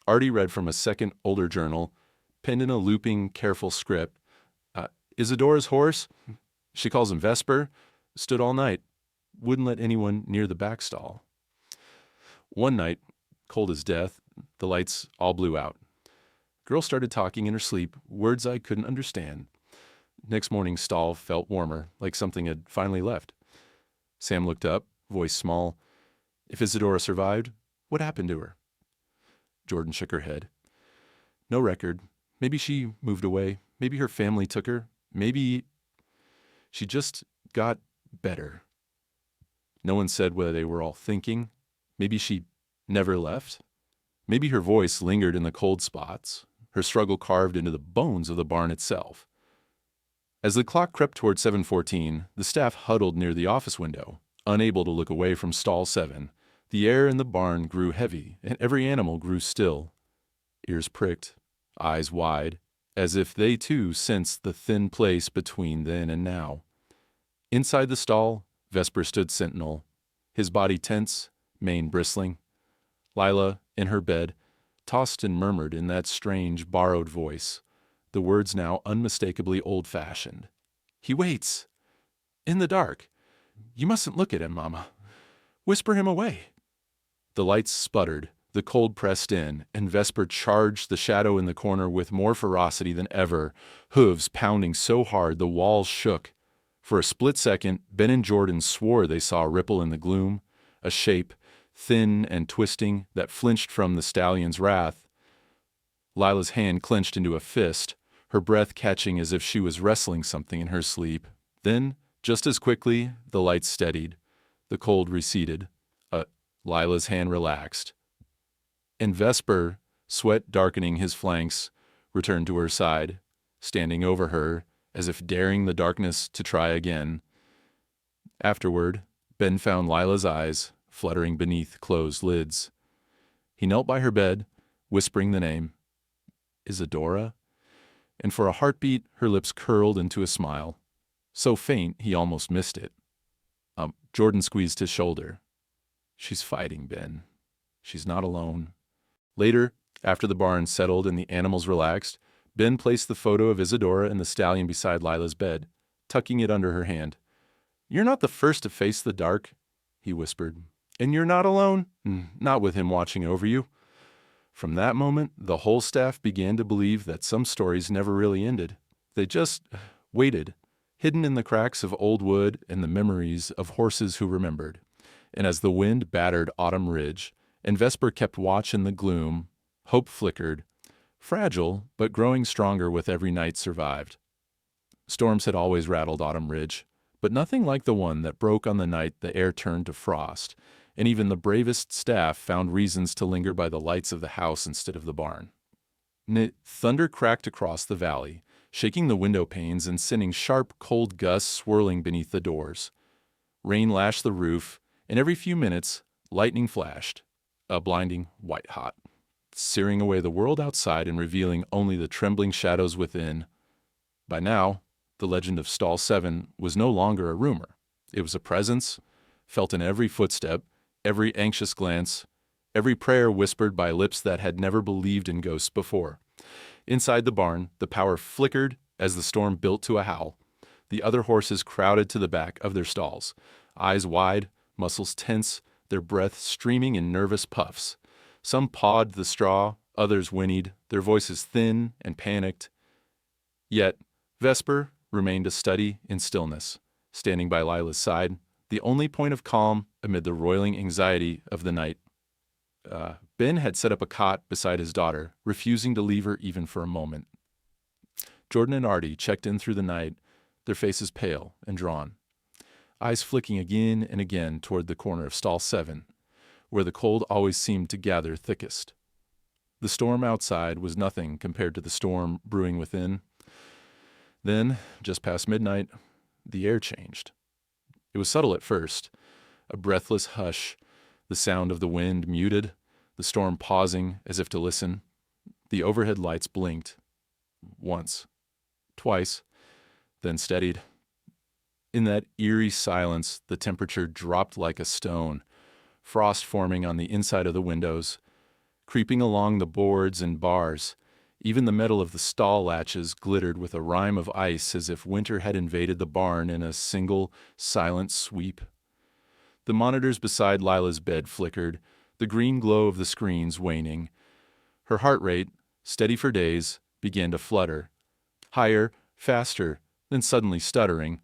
Artie read from a second, older journal, penned in a looping, careful script. Isidora's horse, she calls him Vesper, stood all night, wouldn't let anyone near the back stall. One night, cold as death, the lights all blew out. Girl started talking in her sleep, words I couldn't understand. Next morning, stall felt warmer, like something had finally left. Sam looked up, voice small. If Isidora survived, what happened to her? Jordan shook her head. No record. Maybe she moved away. Maybe her family took her. Maybe she just got better. No one said whether they were all thinking. Maybe she never left. Maybe her voice lingered in the cold spots, her struggle carved into the bones of the barn itself. As the clock crept toward 7:14, the staff huddled near the office window, unable to look away from stall 7. The air in the barn grew heavy, and every animal grew still, ears pricked, eyes wide, as if they too sensed the thin place between then and now. Inside the stall, Vesper stood sentinel, his body tense, mane bristling. Lila, in her bed, tossed and murmured in that strange, borrowed voice, the words now unmistakably old-fashioned. He waits. In the dark. You mustn't look at him, Mama. Whisper him away. The lights sputtered, the cold pressed in, and Vesper charged the shadow in the corner with more ferocity than ever, hooves pounding so hard the walls shook. For a split second, Ben and Jordan swore they saw a ripple in the gloom, a shape, thin and twisting, that flinched from the stallion's wrath. Lila's hand clenched into a fist, her breath catching as if she was wrestling something in her sleep. Then, just as quickly, the lights steadied. The cold receded. Lila's hand relaxed. And Vesper, sweat darkening his flanks, returned to her side, standing over her, as if daring the darkness to try again. Afterward, Ben found Lila's eyes fluttering beneath closed lids. He knelt by her bed, whispering the name, Isidora, and for a heartbeat her lips curled into a smile, so faint he almost missed it. Jordan squeezed his shoulder. She's fighting, Ben. She's not alone. Later, after the barn settled and the animals relaxed, Ben placed the photo of Isidora and the stallion beside Lila's bed, tucking it under her hand. You're not the first to face the dark, he whispered. And you're not alone, not with him watching over you. From that moment, the whole staff began to believe that some stories never really ended. They just waited, hidden in the cracks of old wood and the memories of horses who remembered. And as the wind battered Autumn Ridge, and Vesper kept watch in the gloom, hope flickered, fragile but growing stronger with every night survived. Storms had always rattled Autumn Ridge, but nothing like the one that broke on the night the air turned to frost, and even the bravest staff found reasons to linger by the lights of the house instead of the barn. Thunder cracked across the valley, shaking the window panes and sending sharp, cold gusts swirling beneath the doors. Rain lashed the roof, and every few minutes, lightning flashed, a blinding white-hot, searing away the world outside and revealing only the trembling shadows within. By now, the legend of Stall 7 was no longer a rumor. It was a presence, felt in every footstep, every anxious glance, every prayer whispered by lips that had never believed in ghosts before. Inside the barn, the power flickered as the storm built to a howl. The other horses crowded to the back of their stalls, eyes wide, muscles tense, their breath streaming in nervous puffs. Some pawed the straw, others whinnied, their voices thin and panicked. Yet, Vesper remained a study in stillness, standing by Lila's side, the only point of calm amid the roiling anxiety of the night. Ben had set up a cot beside his daughter, refusing to leave her even for a moment. Jordan and Artie checked in through the night, their faces pale and drawn, eyes flicking again and again toward the corner of stall 7, where the cold always seemed to gather thickest. The storm outside was nothing compared to the storm brewing within. Then, just past midnight, the air changed. It was subtle at first, a breathless hush, the sound of the wind muted, the storm pausing as if to listen. The overhead lights blinked. Once. Twice. Then steadied. In that eerie silence, the temperature dropped like a stone, frost forming on the inside of the windows, creeping along the boards and bars. Even the metal of the stall latches glittered with a rime of ice as if winter had invaded the barn in a single, silent sweep. The monitors beside Lila's bed flickered, the green glow of the screens waning. Her heart rate, steady for days, began to flutter. Higher, faster, then suddenly stuttering.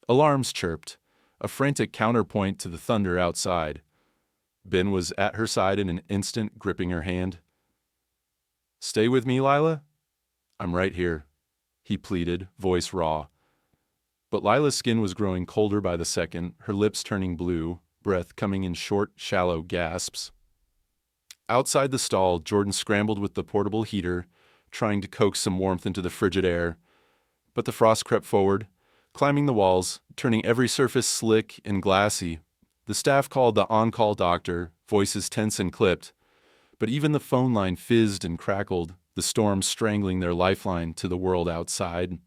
Alarms chirped, a frantic counterpoint to the thunder outside. Ben was at her side in an instant, gripping her hand. "Stay with me, Lila? I'm right here," he pleaded, voice raw. But Lila's skin was growing colder by the second, her lips turning blue, breath coming in short, shallow gasps. Outside the stall, Jordan scrambled with the portable heater, trying to coax some warmth into the frigid air. But the frost crept forward, climbing the walls, turning every surface slick and glassy. The staff called the on-call doctor, voices tense and clipped. But even the phone line fizzed and crackled, the storm strangling their lifeline to the world outside.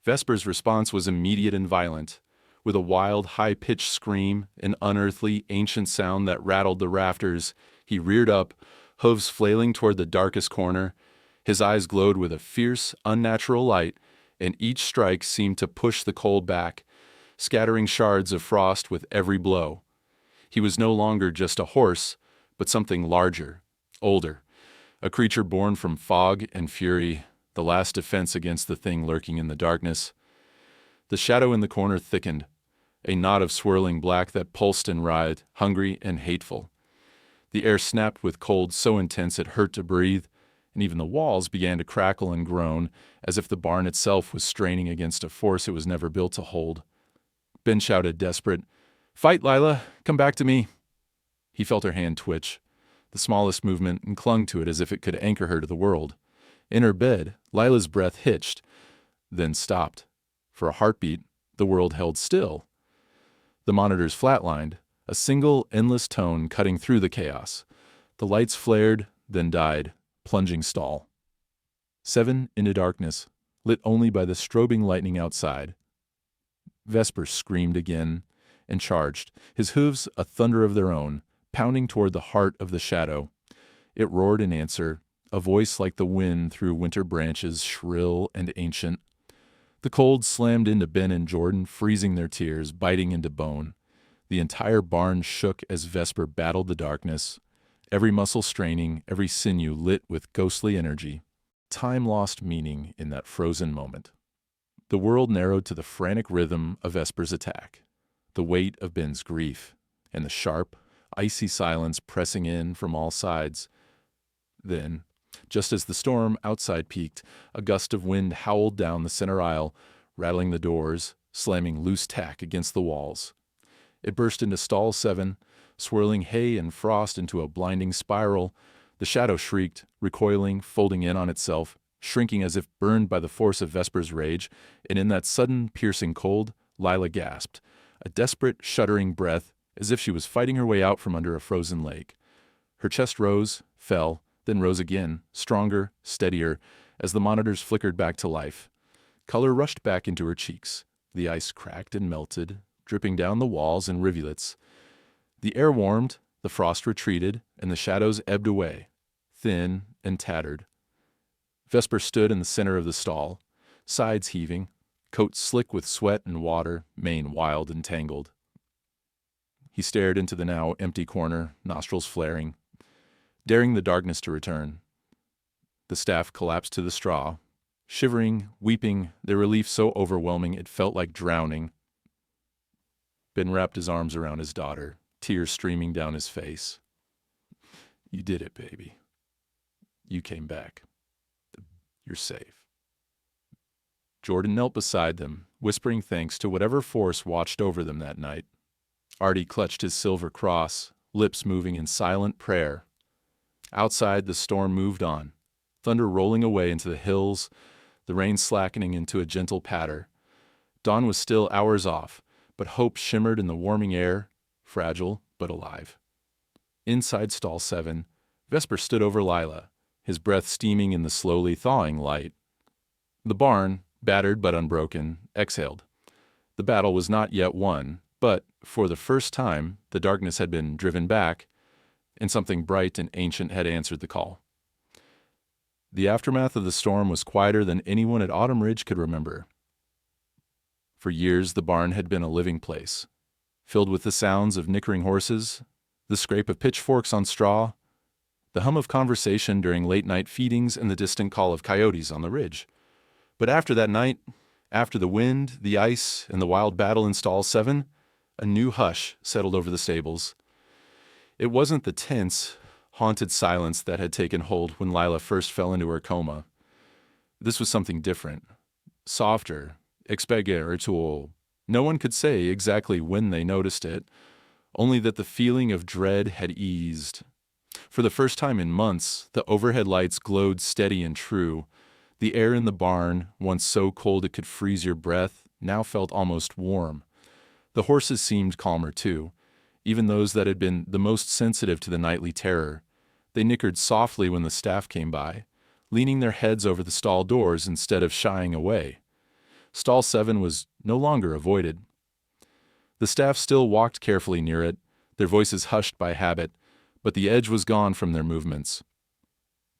Vesper's response was immediate and violent. With a wild, high-pitched scream, an unearthly, ancient sound that rattled the rafters, he reared up, hooves flailing toward the darkest corner. His eyes glowed with a fierce, unnatural light, and each strike seemed to push the cold back, scattering shards of frost with every blow. He was no longer just a horse, but something larger, older, a creature born from fog and fury, the last defense against the thing lurking in the darkness. The shadow in the corner thickened, a knot of swirling black that pulsed and writhed, hungry and hateful. The air snapped with cold so intense it hurt to breathe, and even the walls began to crackle and groan, as if the barn itself was straining against a force it was never built to hold. Ben shouted, desperate, "Fight, Lila! Come back to me!" He felt her hand twitch, the smallest movement, and clung to it as if it could anchor her to the world. In her bed, Lila's breath hitched, then stopped. For a heartbeat, the world held still. The monitors flatlined, a single, endless tone cutting through the chaos. The lights flared, then died, plunging stall. 7 into darkness, lit only by the strobing lightning outside. Vesper screamed again and charged, his hooves a thunder of their own, pounding toward the heart of the shadow. It roared in answer, a voice like the wind through winter branches, shrill and ancient. The cold slammed into Ben and Jordan, freezing their tears, biting into bone. The entire barn shook as Vesper battled the darkness, every muscle straining, every sinew lit with ghostly energy. Time lost meaning in that frozen moment. The world narrowed to the frantic rhythm of Vesper's attack, the weight of Ben's grief, and the sharp, icy silence pressing in from all sides. Then, just as the storm outside peaked, a gust of wind howled down the center aisle, rattling the doors, slamming loose tack against the walls. It burst into stall 7, swirling hay and frost into a blinding spiral. The shadow shrieked, recoiling, folding in on itself, shrinking as if burned by the force of Vesper's rage, and in that sudden, piercing cold, Lila gasped, a desperate, shuddering breath, as if she was fighting her way out from under a frozen lake. Her chest rose, fell, then rose again, stronger, steadier, as the monitors flickered back to life. Color rushed back into her cheeks. The ice cracked and melted, dripping down the walls in rivulets. The air warmed, the frost retreated, and the shadows ebbed away, thin and tattered. Vesper stood in the center of the stall, sides heaving, coat slick with sweat and water, mane wild and tangled. He stared into the now empty corner, nostrils flaring, daring the darkness to return. The staff collapsed to the straw, shivering, weeping, their relief so overwhelming it felt like drowning. Ben wrapped his arms around his daughter, tears streaming down his face. "You did it, baby. You came back. You're safe." Jordan knelt beside them, whispering thanks to whatever force watched over them that night. Artie clutched his silver cross, lips moving in silent prayer. Outside, the storm moved on, thunder rolling away into the hills, the rain slackening into a gentle patter. Dawn was still hours off, but hope shimmered in the warming air, fragile but alive. Inside stall 7, Vesper stood over Lila, his breath steaming in the slowly thawing light. The barn, battered but unbroken, exhaled. The battle was not yet won, but, for the first time, the darkness had been driven back, and something bright and ancient had answered the call. The aftermath of the storm was quieter than anyone at Autumn Ridge could remember. For years, the barn had been a living place, filled with the sounds of nickering horses, the scrape of pitchforks on straw, the hum of conversation during late-night feedings, and the distant call of coyotes on the ridge. But after that night, after the wind, the ice, and the wild battle in stall 7, a new hush settled over the stables. It wasn't the tense, haunted silence that had taken hold when Lila first fell into her coma. This was something different, softer, expectoratual. No one could say exactly when they noticed it, only that the feeling of dread had eased. For the first time in months, the overhead lights glowed steady and true. The air in the barn, once so cold it could freeze your breath, now felt almost warm. The horses seemed calmer too, even those that had been the most sensitive to the nightly terror. They nickered softly when the staff came by, leaning their heads over the stall doors instead of shying away. Stall 7 was no longer avoided. The staff still walked carefully near it, their voices hushed by habit, but the edge was gone from their movements.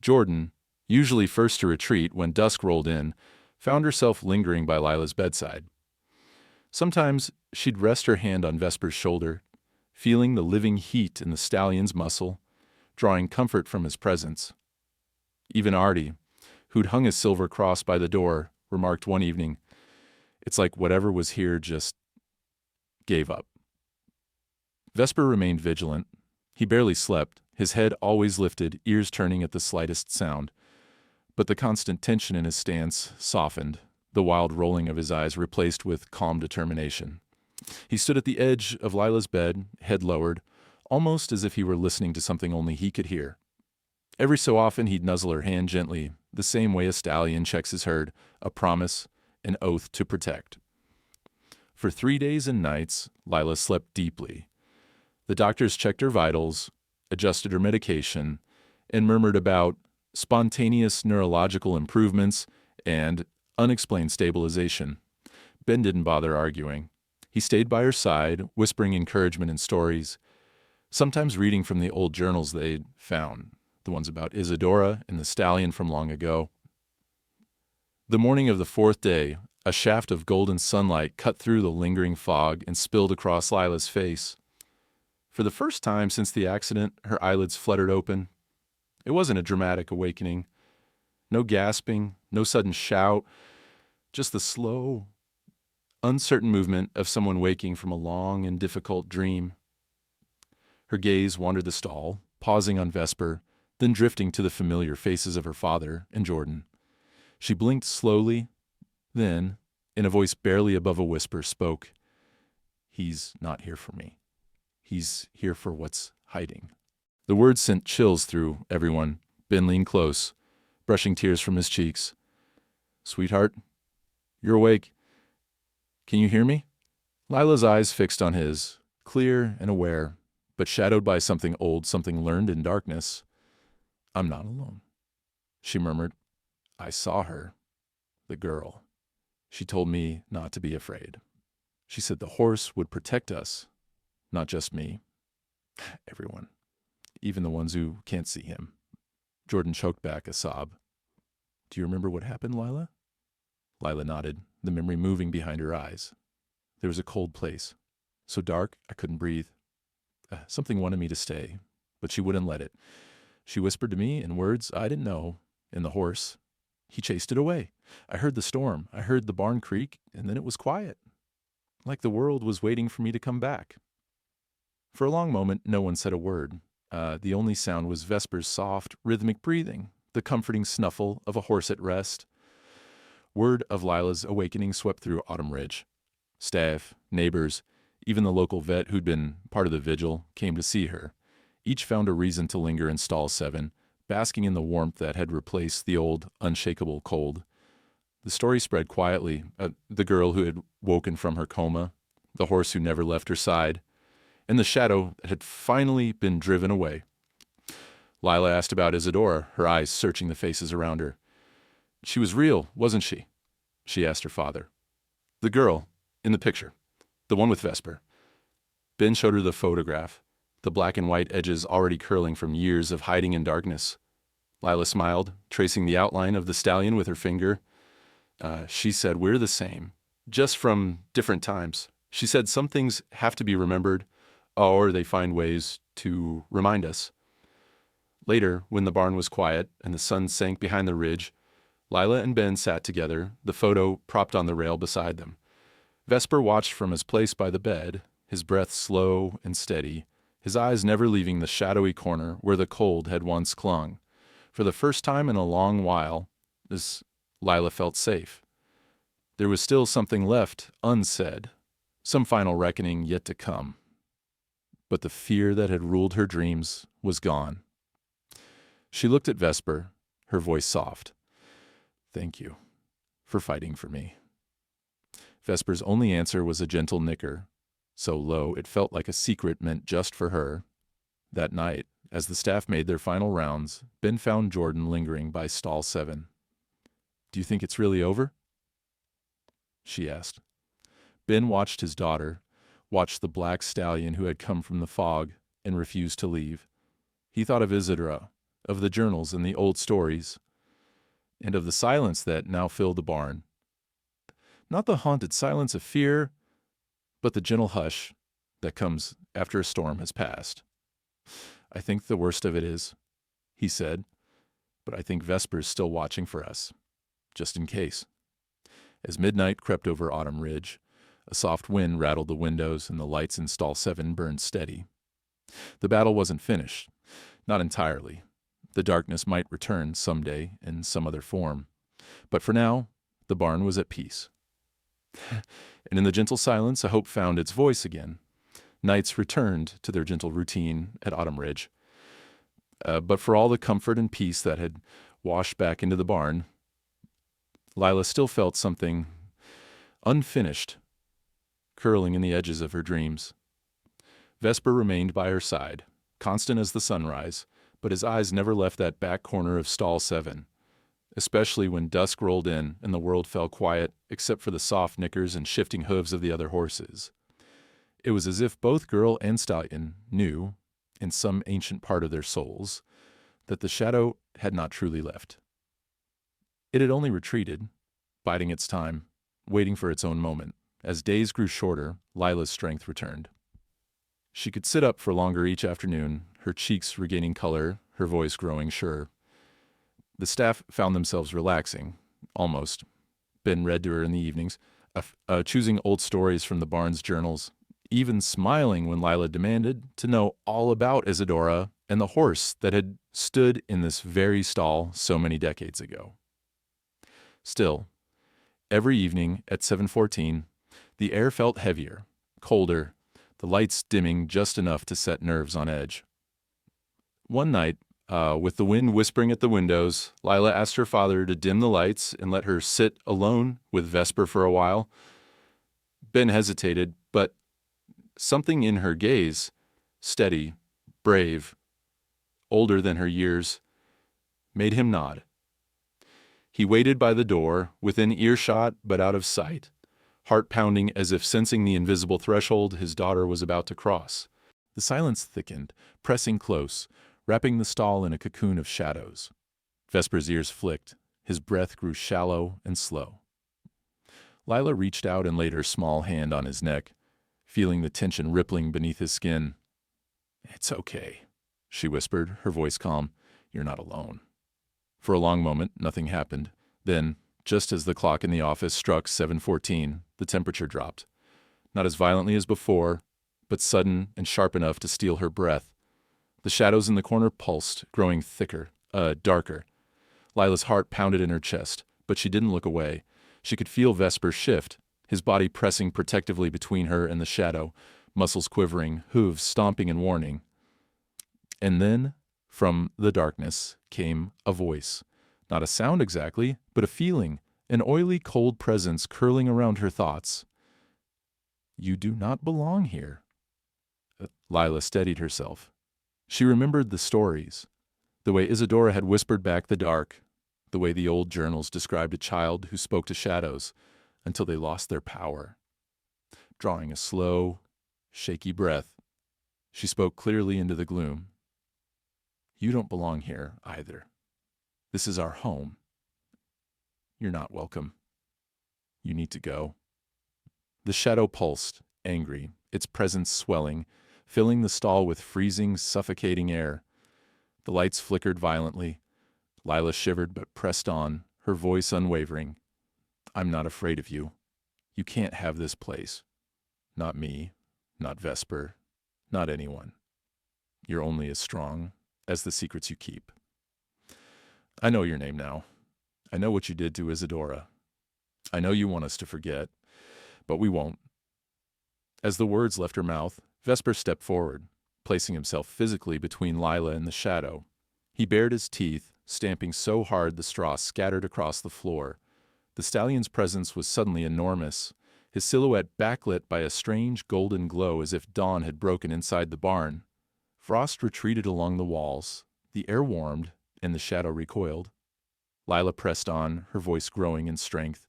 Jordan, usually first to retreat when dusk rolled in, found herself lingering by Lila's bedside. Sometimes she'd rest her hand on Vesper's shoulder, feeling the living heat in the stallion's muscle, drawing comfort from his presence. Even Artie, who'd hung his silver cross by the door, remarked one evening, "It's like whatever was here just gave up." Vesper remained vigilant. He barely slept, his head always lifted, ears turning at the slightest sound. But the constant tension in his stance softened, the wild rolling of his eyes replaced with calm determination. He stood at the edge of Lila's bed, head lowered, almost as if he were listening to something only he could hear. Every so often he'd nuzzle her hand gently, the same way a stallion checks his herd, a promise, an oath to protect. For 3 days and nights, Lila slept deeply. The doctors checked her vitals, adjusted her medication, and murmured about spontaneous neurological improvements and unexplained stabilization. Ben didn't bother arguing. He stayed by her side, whispering encouragement and stories, sometimes reading from the old journals they'd found, the ones about Isidora and the stallion from long ago. The morning of the 4th day, a shaft of golden sunlight cut through the lingering fog and spilled across Lila's face. For the first time since the accident, her eyelids fluttered open. It wasn't a dramatic awakening. No gasping, no sudden shout, just the slow, uncertain movement of someone waking from a long and difficult dream. Her gaze wandered the stall, pausing on Vesper, then drifting to the familiar faces of her father and Jordan. She blinked slowly, then, in a voice barely above a whisper, spoke, "He's not here for me. He's here for what's hiding." The words sent chills through everyone. Ben leaned close, brushing tears from his cheeks. "Sweetheart, you're awake. Can you hear me?" Lila's eyes fixed on his, clear and aware, but shadowed by something old, something learned in darkness. "I'm not alone," she murmured. "I saw her, the girl. She told me not to be afraid. She said the horse would protect us, not just me. Everyone, even the ones who can't see him." Jordan choked back a sob. "Do you remember what happened, Lila?" Lila nodded, the memory moving behind her eyes. There was a cold place, so dark I couldn't breathe. Something wanted me to stay, but she wouldn't let it. She whispered to me in words I didn't know, and the horse, he chased it away. I heard the storm, I heard the barn creak, and then it was quiet, like the world was waiting for me to come back. For a long moment, no one said a word. The only sound was Vesper's soft, rhythmic breathing, the comforting snuffle of a horse at rest. Word of Lila's awakening swept through Autumn Ridge. Staff, neighbors, even the local vet who'd been part of the vigil came to see her. Each found a reason to linger in stall 7, basking in the warmth that had replaced the old, unshakable cold. The story spread quietly. The girl who had woken from her coma, the horse who never left her side, and the shadow that had finally been driven away. Lila asked about Isidora, her eyes searching the faces around her. She was real, wasn't she? She asked her father. The girl, in the picture, the one with Vesper. Ben showed her the photograph, the black and white edges already curling from years of hiding in darkness. Lila smiled, tracing the outline of the stallion with her finger. She said, we're the same, just from different times. She said some things have to be remembered, or they find ways to remind us. Later, when the barn was quiet and the sun sank behind the ridge, Lila and Ben sat together, the photo propped on the rail beside them. Vesper watched from his place by the bed, his breath slow and steady, his eyes never leaving the shadowy corner where the cold had once clung. For the first time in a long while, Lila felt safe. There was still something left unsaid, some final reckoning yet to come. But the fear that had ruled her dreams was gone. She looked at Vesper, her voice soft. Thank you for fighting for me. Vesper's only answer was a gentle nicker, so low it felt like a secret meant just for her. That night, as the staff made their final rounds, Ben found Jordan lingering by stall 7. Do you think it's really over? She asked. Ben watched his daughter, watched the black stallion who had come from the fog and refused to leave. He thought of Isidora, of the journals and the old stories, and of the silence that now filled the barn. Not the haunted silence of fear, but the gentle hush that comes after a storm has passed. I think the worst of it is, he said, but I think Vesper's still watching for us, just in case. As midnight crept over Autumn Ridge, a soft wind rattled the windows and the lights in stall 7 burned steady. The battle wasn't finished, not entirely. The darkness might return someday in some other form, but for now, the barn was at peace. And in the gentle silence, a hope found its voice again. Nights returned to their gentle routine at Autumn Ridge. But for all the comfort and peace that had washed back into the barn, Lila still felt something unfinished curling in the edges of her dreams. Vesper remained by her side, constant as the sunrise, but his eyes never left that back corner of stall 7, especially when dusk rolled in and the world fell quiet except for the soft nickers and shifting hooves of the other horses. It was as if both girl and stallion knew, in some ancient part of their souls, that the shadow had not truly left. It had only retreated, biding its time, waiting for its own moment. As days grew shorter, Lila's strength returned. She could sit up for longer each afternoon, her cheeks regaining color, her voice growing sure. The staff found themselves relaxing, almost. Ben read to her in the evenings, choosing old stories from the barn's journals, even smiling when Lila demanded to know all about Isidora and the horse that had stood in this very stall so many decades ago. Still, every evening at 7:14, the air felt heavier, colder, the lights dimming just enough to set nerves on edge. One night, with the wind whispering at the windows, Lila asked her father to dim the lights and let her sit alone with Vesper for a while. Ben hesitated, but something in her gaze, steady, brave, older than her years, made him nod. He waited by the door, within earshot but out of sight, heart pounding as if sensing the invisible threshold his daughter was about to cross. The silence thickened, pressing close, wrapping the stall in a cocoon of shadows. Vesper's ears flicked, his breath grew shallow and slow. Lila reached out and laid her small hand on his neck, feeling the tension rippling beneath his skin. "It's okay," she whispered, her voice calm. "You're not alone." For a long moment, nothing happened. Then, just as the clock in the office struck 7:14, the temperature dropped. Not as violently as before, but sudden and sharp enough to steal her breath. The shadows in the corner pulsed, growing thicker, darker. Lila's heart pounded in her chest, but she didn't look away. She could feel Vesper shift, his body pressing protectively between her and the shadow, muscles quivering, hooves stomping in warning. And then, from the darkness, came a voice. Not a sound exactly, but a feeling, an oily, cold presence curling around her thoughts. "You do not belong here." Lila steadied herself. She remembered the stories, the way Isidora had whispered back the dark, the way the old journals described a child who spoke to shadows until they lost their power. Drawing a slow, shaky breath, she spoke clearly into the gloom. "You don't belong here, either. This is our home. You're not welcome. You need to go." The shadow pulsed, angry, its presence swelling, filling the stall with freezing, suffocating air. The lights flickered violently. Lila shivered but pressed on, her voice unwavering. "I'm not afraid of you. You can't have this place. Not me, not Vesper, not anyone. You're only as strong as the secrets you keep. I know your name now. I know what you did to Isidora. I know you want us to forget, but we won't." As the words left her mouth, Vesper stepped forward, placing himself physically between Lila and the shadow. He bared his teeth, stamping so hard the straw scattered across the floor. The stallion's presence was suddenly enormous, his silhouette backlit by a strange golden glow as if dawn had broken inside the barn. Frost retreated along the walls, the air warmed, and the shadow recoiled. Lila pressed on, her voice growing in strength.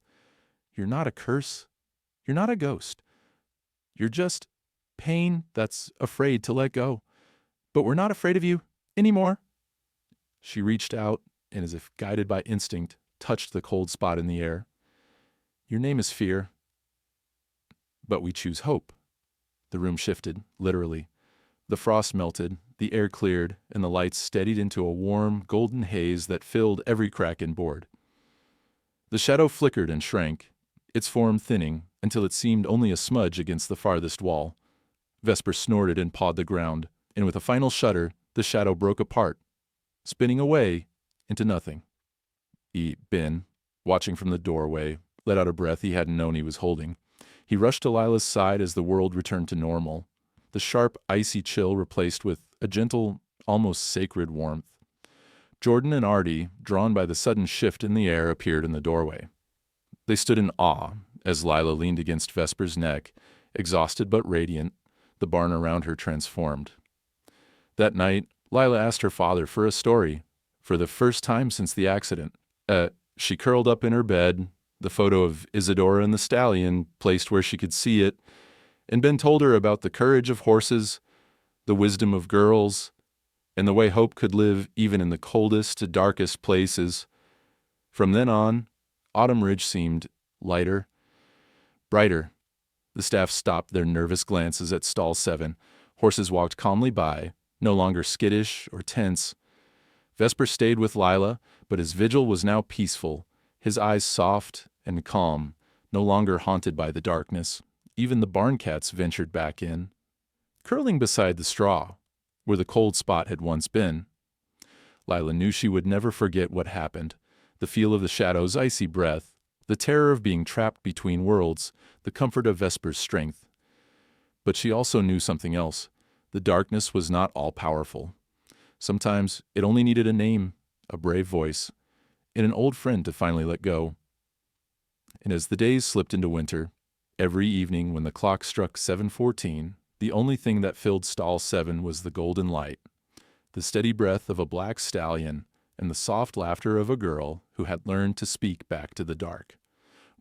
"You're not a curse. You're not a ghost. You're just pain that's afraid to let go. But we're not afraid of you anymore." She reached out and, as if guided by instinct, touched the cold spot in the air. "Your name is Fear, but we choose hope." The room shifted, literally. The frost melted, the air cleared, and the lights steadied into a warm, golden haze that filled every crack and board. The shadow flickered and shrank, its form thinning until it seemed only a smudge against the farthest wall. Vesper snorted and pawed the ground, and with a final shudder, the shadow broke apart, spinning away into nothing. Ben, watching from the doorway, let out a breath he hadn't known he was holding. He rushed to Lila's side as the world returned to normal, the sharp, icy chill replaced with a gentle, almost sacred warmth. Jordan and Artie, drawn by the sudden shift in the air, appeared in the doorway. They stood in awe as Lila leaned against Vesper's neck, exhausted but radiant, the barn around her transformed. That night, Lila asked her father for a story, for the first time since the accident. She curled up in her bed, the photo of Isidora and the stallion placed where she could see it, and Ben told her about the courage of horses, the wisdom of girls, and the way hope could live even in the coldest, darkest places. From then on, Autumn Ridge seemed lighter, brighter. The staff stopped their nervous glances at stall 7. Horses walked calmly by, no longer skittish or tense. Vesper stayed with Lila, but his vigil was now peaceful, his eyes soft and calm, no longer haunted by the darkness. Even the barn cats ventured back in, curling beside the straw, where the cold spot had once been. Lila knew she would never forget what happened, the feel of the shadow's icy breath, the terror of being trapped between worlds, the comfort of Vesper's strength. But she also knew something else. The darkness was not all-powerful. Sometimes it only needed a name, a brave voice, and an old friend to finally let go. And as the days slipped into winter, every evening when the clock struck 7:14, the only thing that filled stall 7 was the golden light, the steady breath of a black stallion, and the soft laughter of a girl who had learned to speak back to the dark.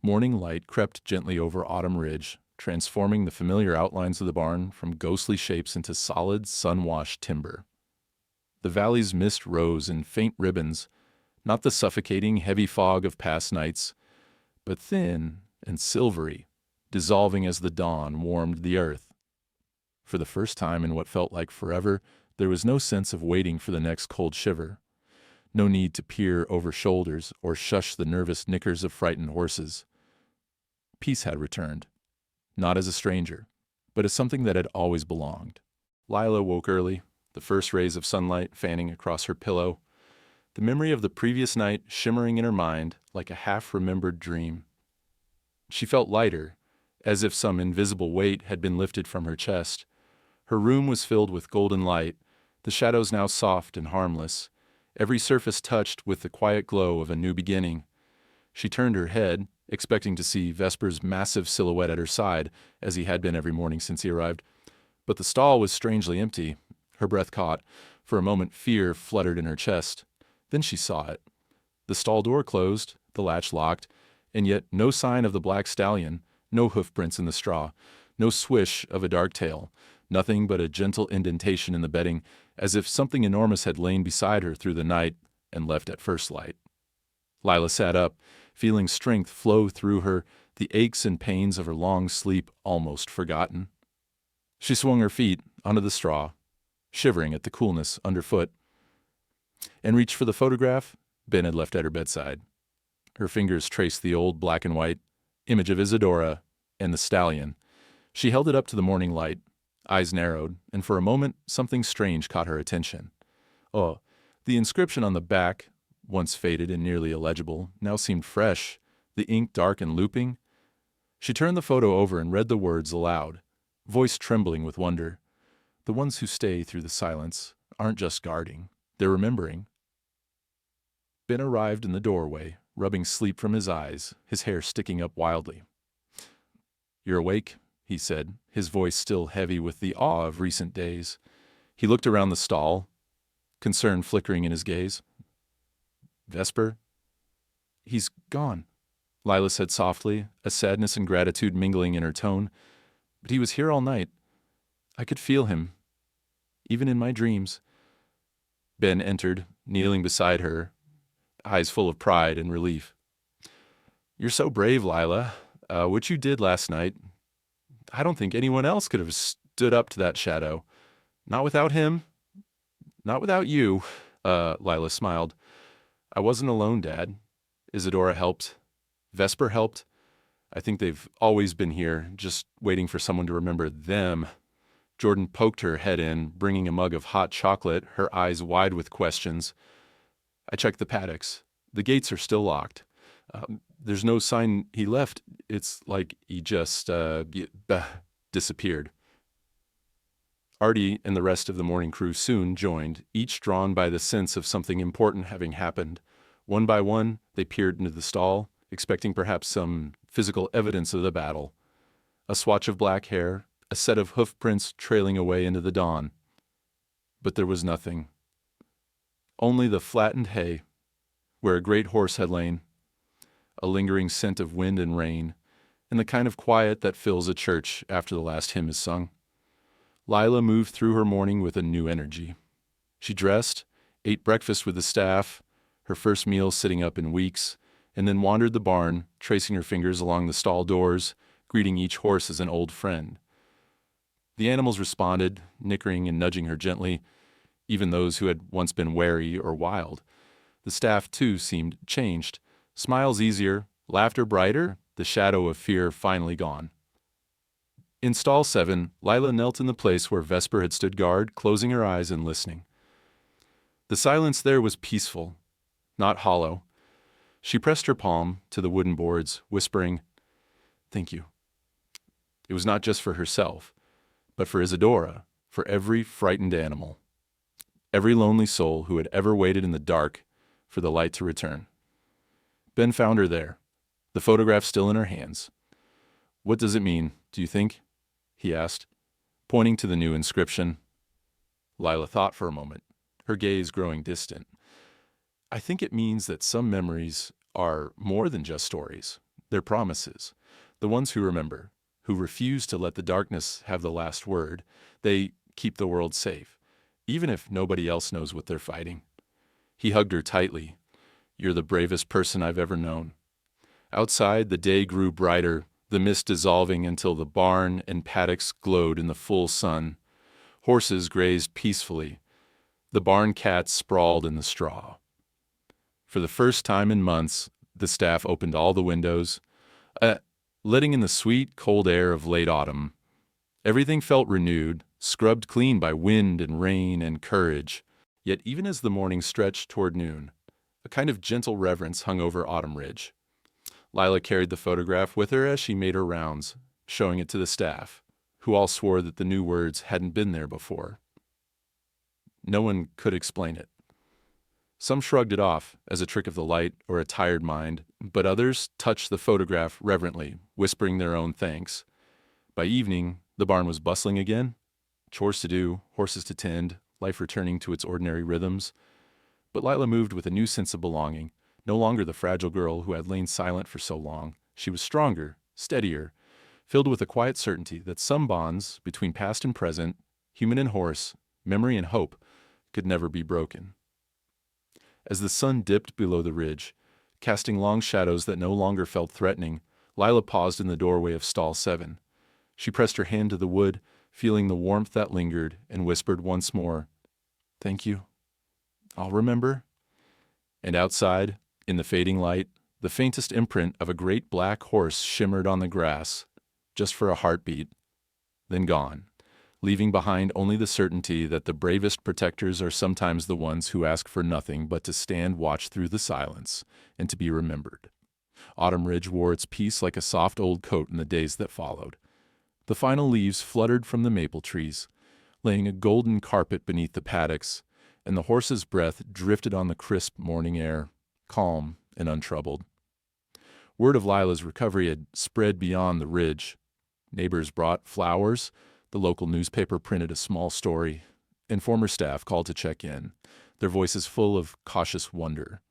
Morning light crept gently over Autumn Ridge, transforming the familiar outlines of the barn from ghostly shapes into solid, sun-washed timber. The valley's mist rose in faint ribbons, not the suffocating, heavy fog of past nights, but thin and silvery, dissolving as the dawn warmed the earth. For the first time in what felt like forever, there was no sense of waiting for the next cold shiver. No need to peer over shoulders or shush the nervous nickers of frightened horses. Peace had returned, not as a stranger, but as something that had always belonged. Lila woke early, the first rays of sunlight fanning across her pillow, the memory of the previous night shimmering in her mind like a half-remembered dream. She felt lighter, as if some invisible weight had been lifted from her chest. Her room was filled with golden light, the shadows now soft and harmless, every surface touched with the quiet glow of a new beginning. She turned her head, expecting to see Vesper's massive silhouette at her side, as he had been every morning since he arrived. But the stall was strangely empty. Her breath caught. For a moment, fear fluttered in her chest. Then she saw it. The stall door closed, the latch locked, and yet no sign of the black stallion, no hoofprints in the straw, no swish of a dark tail, nothing but a gentle indentation in the bedding, as if something enormous had lain beside her through the night and left at first light. Lila sat up, feeling strength flow through her, the aches and pains of her long sleep almost forgotten. She swung her feet onto the straw, shivering at the coolness underfoot, and reached for the photograph Ben had left at her bedside. Her fingers traced the old black and white image of Isidora and the stallion. She held it up to the morning light, eyes narrowed, and for a moment something strange caught her attention. Oh, the inscription on the back, once faded and nearly illegible, now seemed fresh, the ink dark and looping. She turned the photo over and read the words aloud, voice trembling with wonder. The ones who stay through the silence aren't just guarding, they're remembering. Ben arrived in the doorway, rubbing sleep from his eyes, his hair sticking up wildly. "You're awake?" he said, his voice still heavy with the awe of recent days. He looked around the stall, concern flickering in his gaze. "Vesper?" "He's gone," Lila said softly, a sadness and gratitude mingling in her tone. "But he was here all night. I could feel him, even in my dreams." Ben entered, kneeling beside her, eyes full of pride and relief. "You're so brave, Lila. What you did last night, I don't think anyone else could have stood up to that shadow. Not without him. Not without you." Lila smiled. "I wasn't alone, Dad. Isidora helped. Vesper helped. I think they've always been here, just waiting for someone to remember them." Jordan poked her head in, bringing a mug of hot chocolate, her eyes wide with questions. "I checked the paddocks. The gates are still locked. There's no sign he left. It's like he just disappeared." Artie and the rest of the morning crew soon joined, each drawn by the sense of something important having happened. One by one, they peered into the stall, expecting perhaps some physical evidence of the battle. A swatch of black hair, a set of hoofprints trailing away into the dawn. But there was nothing. Only the flattened hay, where a great horse had lain, a lingering scent of wind and rain, and the kind of quiet that fills a church after the last hymn is sung. Lila moved through her morning with a new energy. She dressed, ate breakfast with the staff, her first meal sitting up in weeks, and then wandered the barn, tracing her fingers along the stall doors, greeting each horse as an old friend. The animals responded, nickering and nudging her gently, even those who had once been wary or wild. The staff, too, seemed changed, smiles easier, laughter brighter, the shadow of fear finally gone. In stall 7, Lila knelt in the place where Vesper had stood guard, closing her eyes and listening. The silence there was peaceful, not hollow. She pressed her palm to the wooden boards, whispering, "Thank you." It was not just for herself, but for Isidora, for every frightened animal, every lonely soul who had ever waited in the dark for the light to return. Ben found her there, the photograph still in her hands. "What does it mean, do you think?" he asked, pointing to the new inscription. Lila thought for a moment, her gaze growing distant. "I think it means that some memories are more than just stories. They're promises. The ones who remember, who refuse to let the darkness have the last word, they keep the world safe, even if nobody else knows what they're fighting." He hugged her tightly. "You're the bravest person I've ever known." Outside, the day grew brighter, the mist dissolving until the barn and paddocks glowed in the full sun. Horses grazed peacefully. The barn cats sprawled in the straw. For the first time in months, the staff opened all the windows, letting in the sweet, cold air of late autumn. Everything felt renewed, scrubbed clean by wind and rain and courage. Yet even as the morning stretched toward noon, a kind of gentle reverence hung over Autumn Ridge. Lila carried the photograph with her as she made her rounds, showing it to the staff, who all swore that the new words hadn't been there before. No one could explain it. Some shrugged it off as a trick of the light or a tired mind, but others touched the photograph reverently, whispering their own thanks. By evening, the barn was bustling again. Chores to do, horses to tend, life returning to its ordinary rhythms. But Lila moved with a new sense of belonging, no longer the fragile girl who had lain silent for so long. She was stronger, steadier, filled with a quiet certainty that some bonds between past and present, human and horse, memory and hope, could never be broken. As the sun dipped below the ridge, casting long shadows that no longer felt threatening, Lila paused in the doorway of stall 7. She pressed her hand to the wood, feeling the warmth that lingered, and whispered once more, "Thank you. I'll remember." And outside, in the fading light, the faintest imprint of a great black horse shimmered on the grass, just for a heartbeat, then gone, leaving behind only the certainty that the bravest protectors are sometimes the ones who ask for nothing but to stand watch through the silence and to be remembered. Autumn Ridge wore its peace like a soft old coat in the days that followed. The final leaves fluttered from the maple trees, laying a golden carpet beneath the paddocks, and the horse's breath drifted on the crisp morning air, calm and untroubled. Word of Lila's recovery had spread beyond the ridge. Neighbors brought flowers, the local newspaper printed a small story, and former staff called to check in, their voices full of cautious wonder.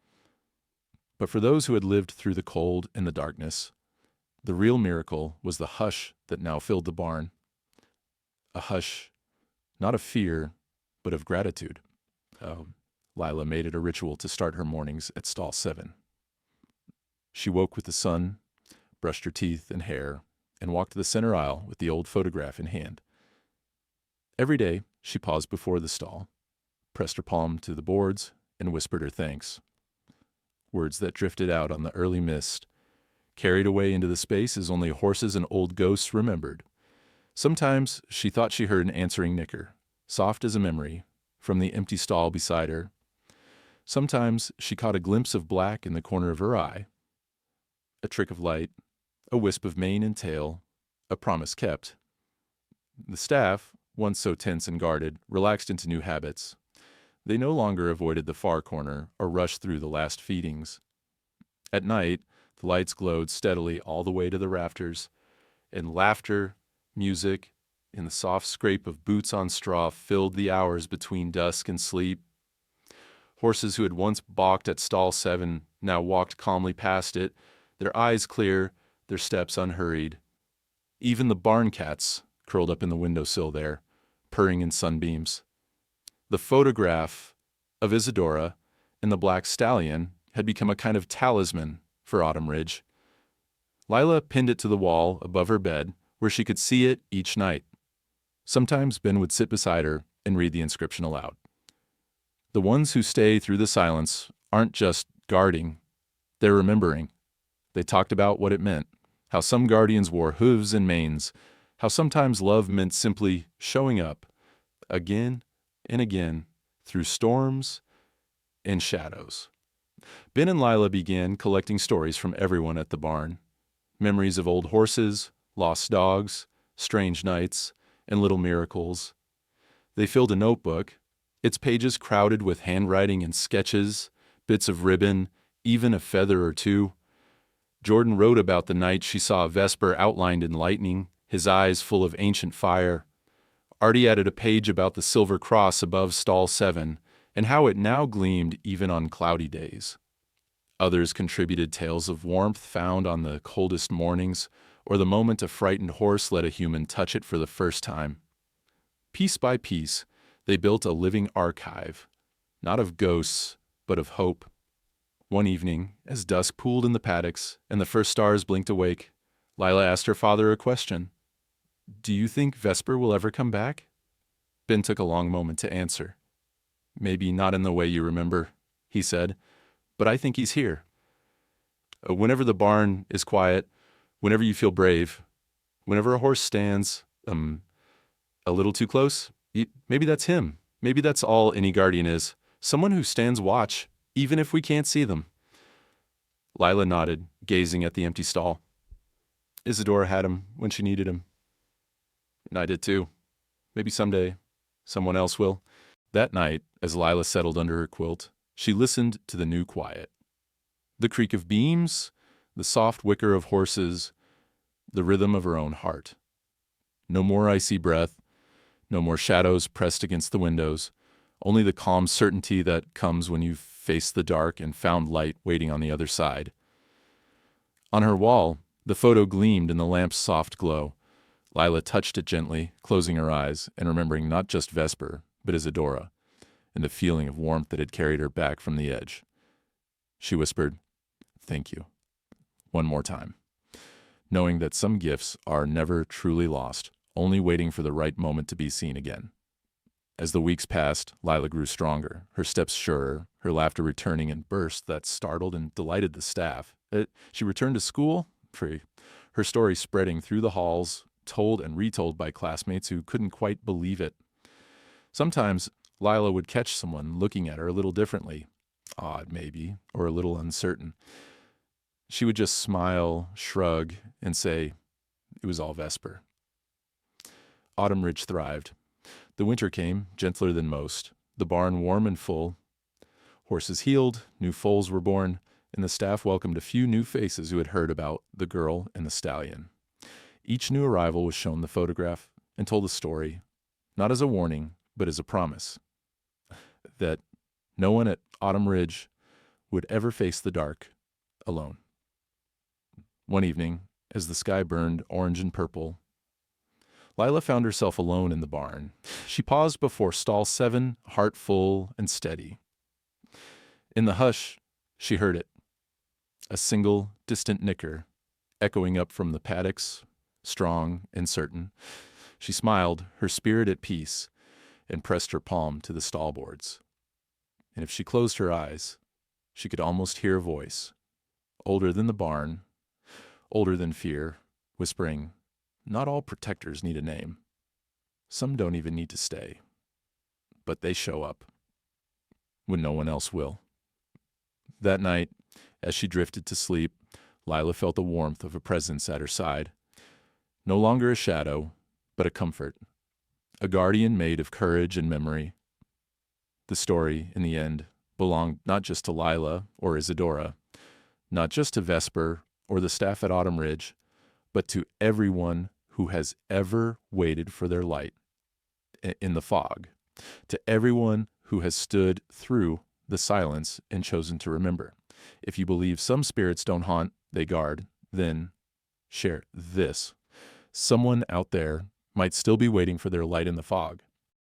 But for those who had lived through the cold and the darkness, the real miracle was the hush that now filled the barn. A hush, not of fear, but of gratitude. Lila made it a ritual to start her mornings at stall 7. She woke with the sun, brushed her teeth and hair, and walked to the center aisle with the old photograph in hand. Every day, she paused before the stall, pressed her palm to the boards, and whispered her thanks. Words that drifted out on the early mist, carried away into the space as only horses and old ghosts remembered. Sometimes she thought she heard an answering nicker, soft as a memory, from the empty stall beside her. Sometimes she caught a glimpse of black in the corner of her eye. A trick of light, a wisp of mane and tail, a promise kept. The staff, once so tense and guarded, relaxed into new habits. They no longer avoided the far corner or rushed through the last feedings. At night, the lights glowed steadily all the way to the rafters, and laughter, music, and the soft scrape of boots on straw filled the hours between dusk and sleep. Horses who had once balked at stall 7 now walked calmly past it, their eyes clear, their steps unhurried. Even the barn cats curled up in the windowsill there, purring in sunbeams. The photograph of Isidora and the black stallion had become a kind of talisman for Autumn Ridge. Lila pinned it to the wall above her bed, where she could see it each night. Sometimes Ben would sit beside her and read the inscription aloud. The ones who stay through the silence aren't just guarding, they're remembering. They talked about what it meant, how some guardians wore hooves and manes, how sometimes love meant simply showing up, again and again, through storms and shadows. Ben and Lila began collecting stories from everyone at the barn. Memories of old horses, lost dogs, strange nights, and little miracles. They filled a notebook, its pages crowded with handwriting and sketches, bits of ribbon, even a feather or two. Jordan wrote about the night she saw Vesper outlined in lightning, his eyes full of ancient fire. Artie added a page about the silver cross above stall 7 and how it now gleamed even on cloudy days. Others contributed tales of warmth found on the coldest mornings, or the moment a frightened horse let a human touch it for the first time. Piece by piece, they built a living archive, not of ghosts, but of hope. One evening, as dusk pooled in the paddocks and the first stars blinked awake, Lila asked her father a question. "Do you think Vesper will ever come back?" Ben took a long moment to answer. "Maybe not in the way you remember," he said, "but I think he's here. Whenever the barn is quiet, whenever you feel brave, whenever a horse stands, a little too close, maybe that's him. Maybe that's all any guardian is. Someone who stands watch, even if we can't see them." Lila nodded, gazing at the empty stall. Isidora had him when she needed him. And I did too. Maybe someday, someone else will. That night, as Lila settled under her quilt, she listened to the new quiet. The creak of beams, the soft whicker of horses, the rhythm of her own heart. No more icy breath, no more shadows pressed against the windows, only the calm certainty that comes when you've faced the dark and found light waiting on the other side. On her wall, the photo gleamed in the lamp's soft glow. Lila touched it gently, closing her eyes and remembering not just Vesper, but Isidora, and the feeling of warmth that had carried her back from the edge. She whispered, "Thank you," one more time, knowing that some gifts are never truly lost, only waiting for the right moment to be seen again. As the weeks passed, Lila grew stronger, her steps surer, her laughter returning in bursts that startled and delighted the staff. She returned to school, free, her story spreading through the halls, told and retold by classmates who couldn't quite believe it. Sometimes Lila would catch someone looking at her a little differently, odd maybe, or a little uncertain. She would just smile, shrug, and say, it was all Vesper. Autumn Ridge thrived. The winter came, gentler than most, the barn warm and full. Horses healed, new foals were born, and the staff welcomed a few new faces who had heard about the girl and the stallion. Each new arrival was shown the photograph and told a story, not as a warning, but as a promise, that no one at Autumn Ridge would ever face the dark alone. One evening, as the sky burned orange and purple, Lila found herself alone in the barn. She paused before stall 7, heart full and steady. In the hush, she heard it, a single distant nicker, echoing up from the paddocks, strong and certain. She smiled, her spirit at peace, and pressed her palm to the stall boards. And if she closed her eyes, she could almost hear a voice, older than the barn, older than fear, whispering, "Not all protectors need a name. Some don't even need to stay. But they show up when no one else will." That night, as she drifted to sleep, Lila felt the warmth of a presence at her side. No longer a shadow, but a comfort. A guardian made of courage and memory. The story, in the end, belonged not just to Lila or Isidora, not just to Vesper or the staff at Autumn Ridge, but to everyone who has ever waited for their light in the fog, to everyone who has stood through the silence and chosen to remember. If you believe some spirits don't haunt, they guard, then share this. Someone out there might still be waiting for their light in the fog.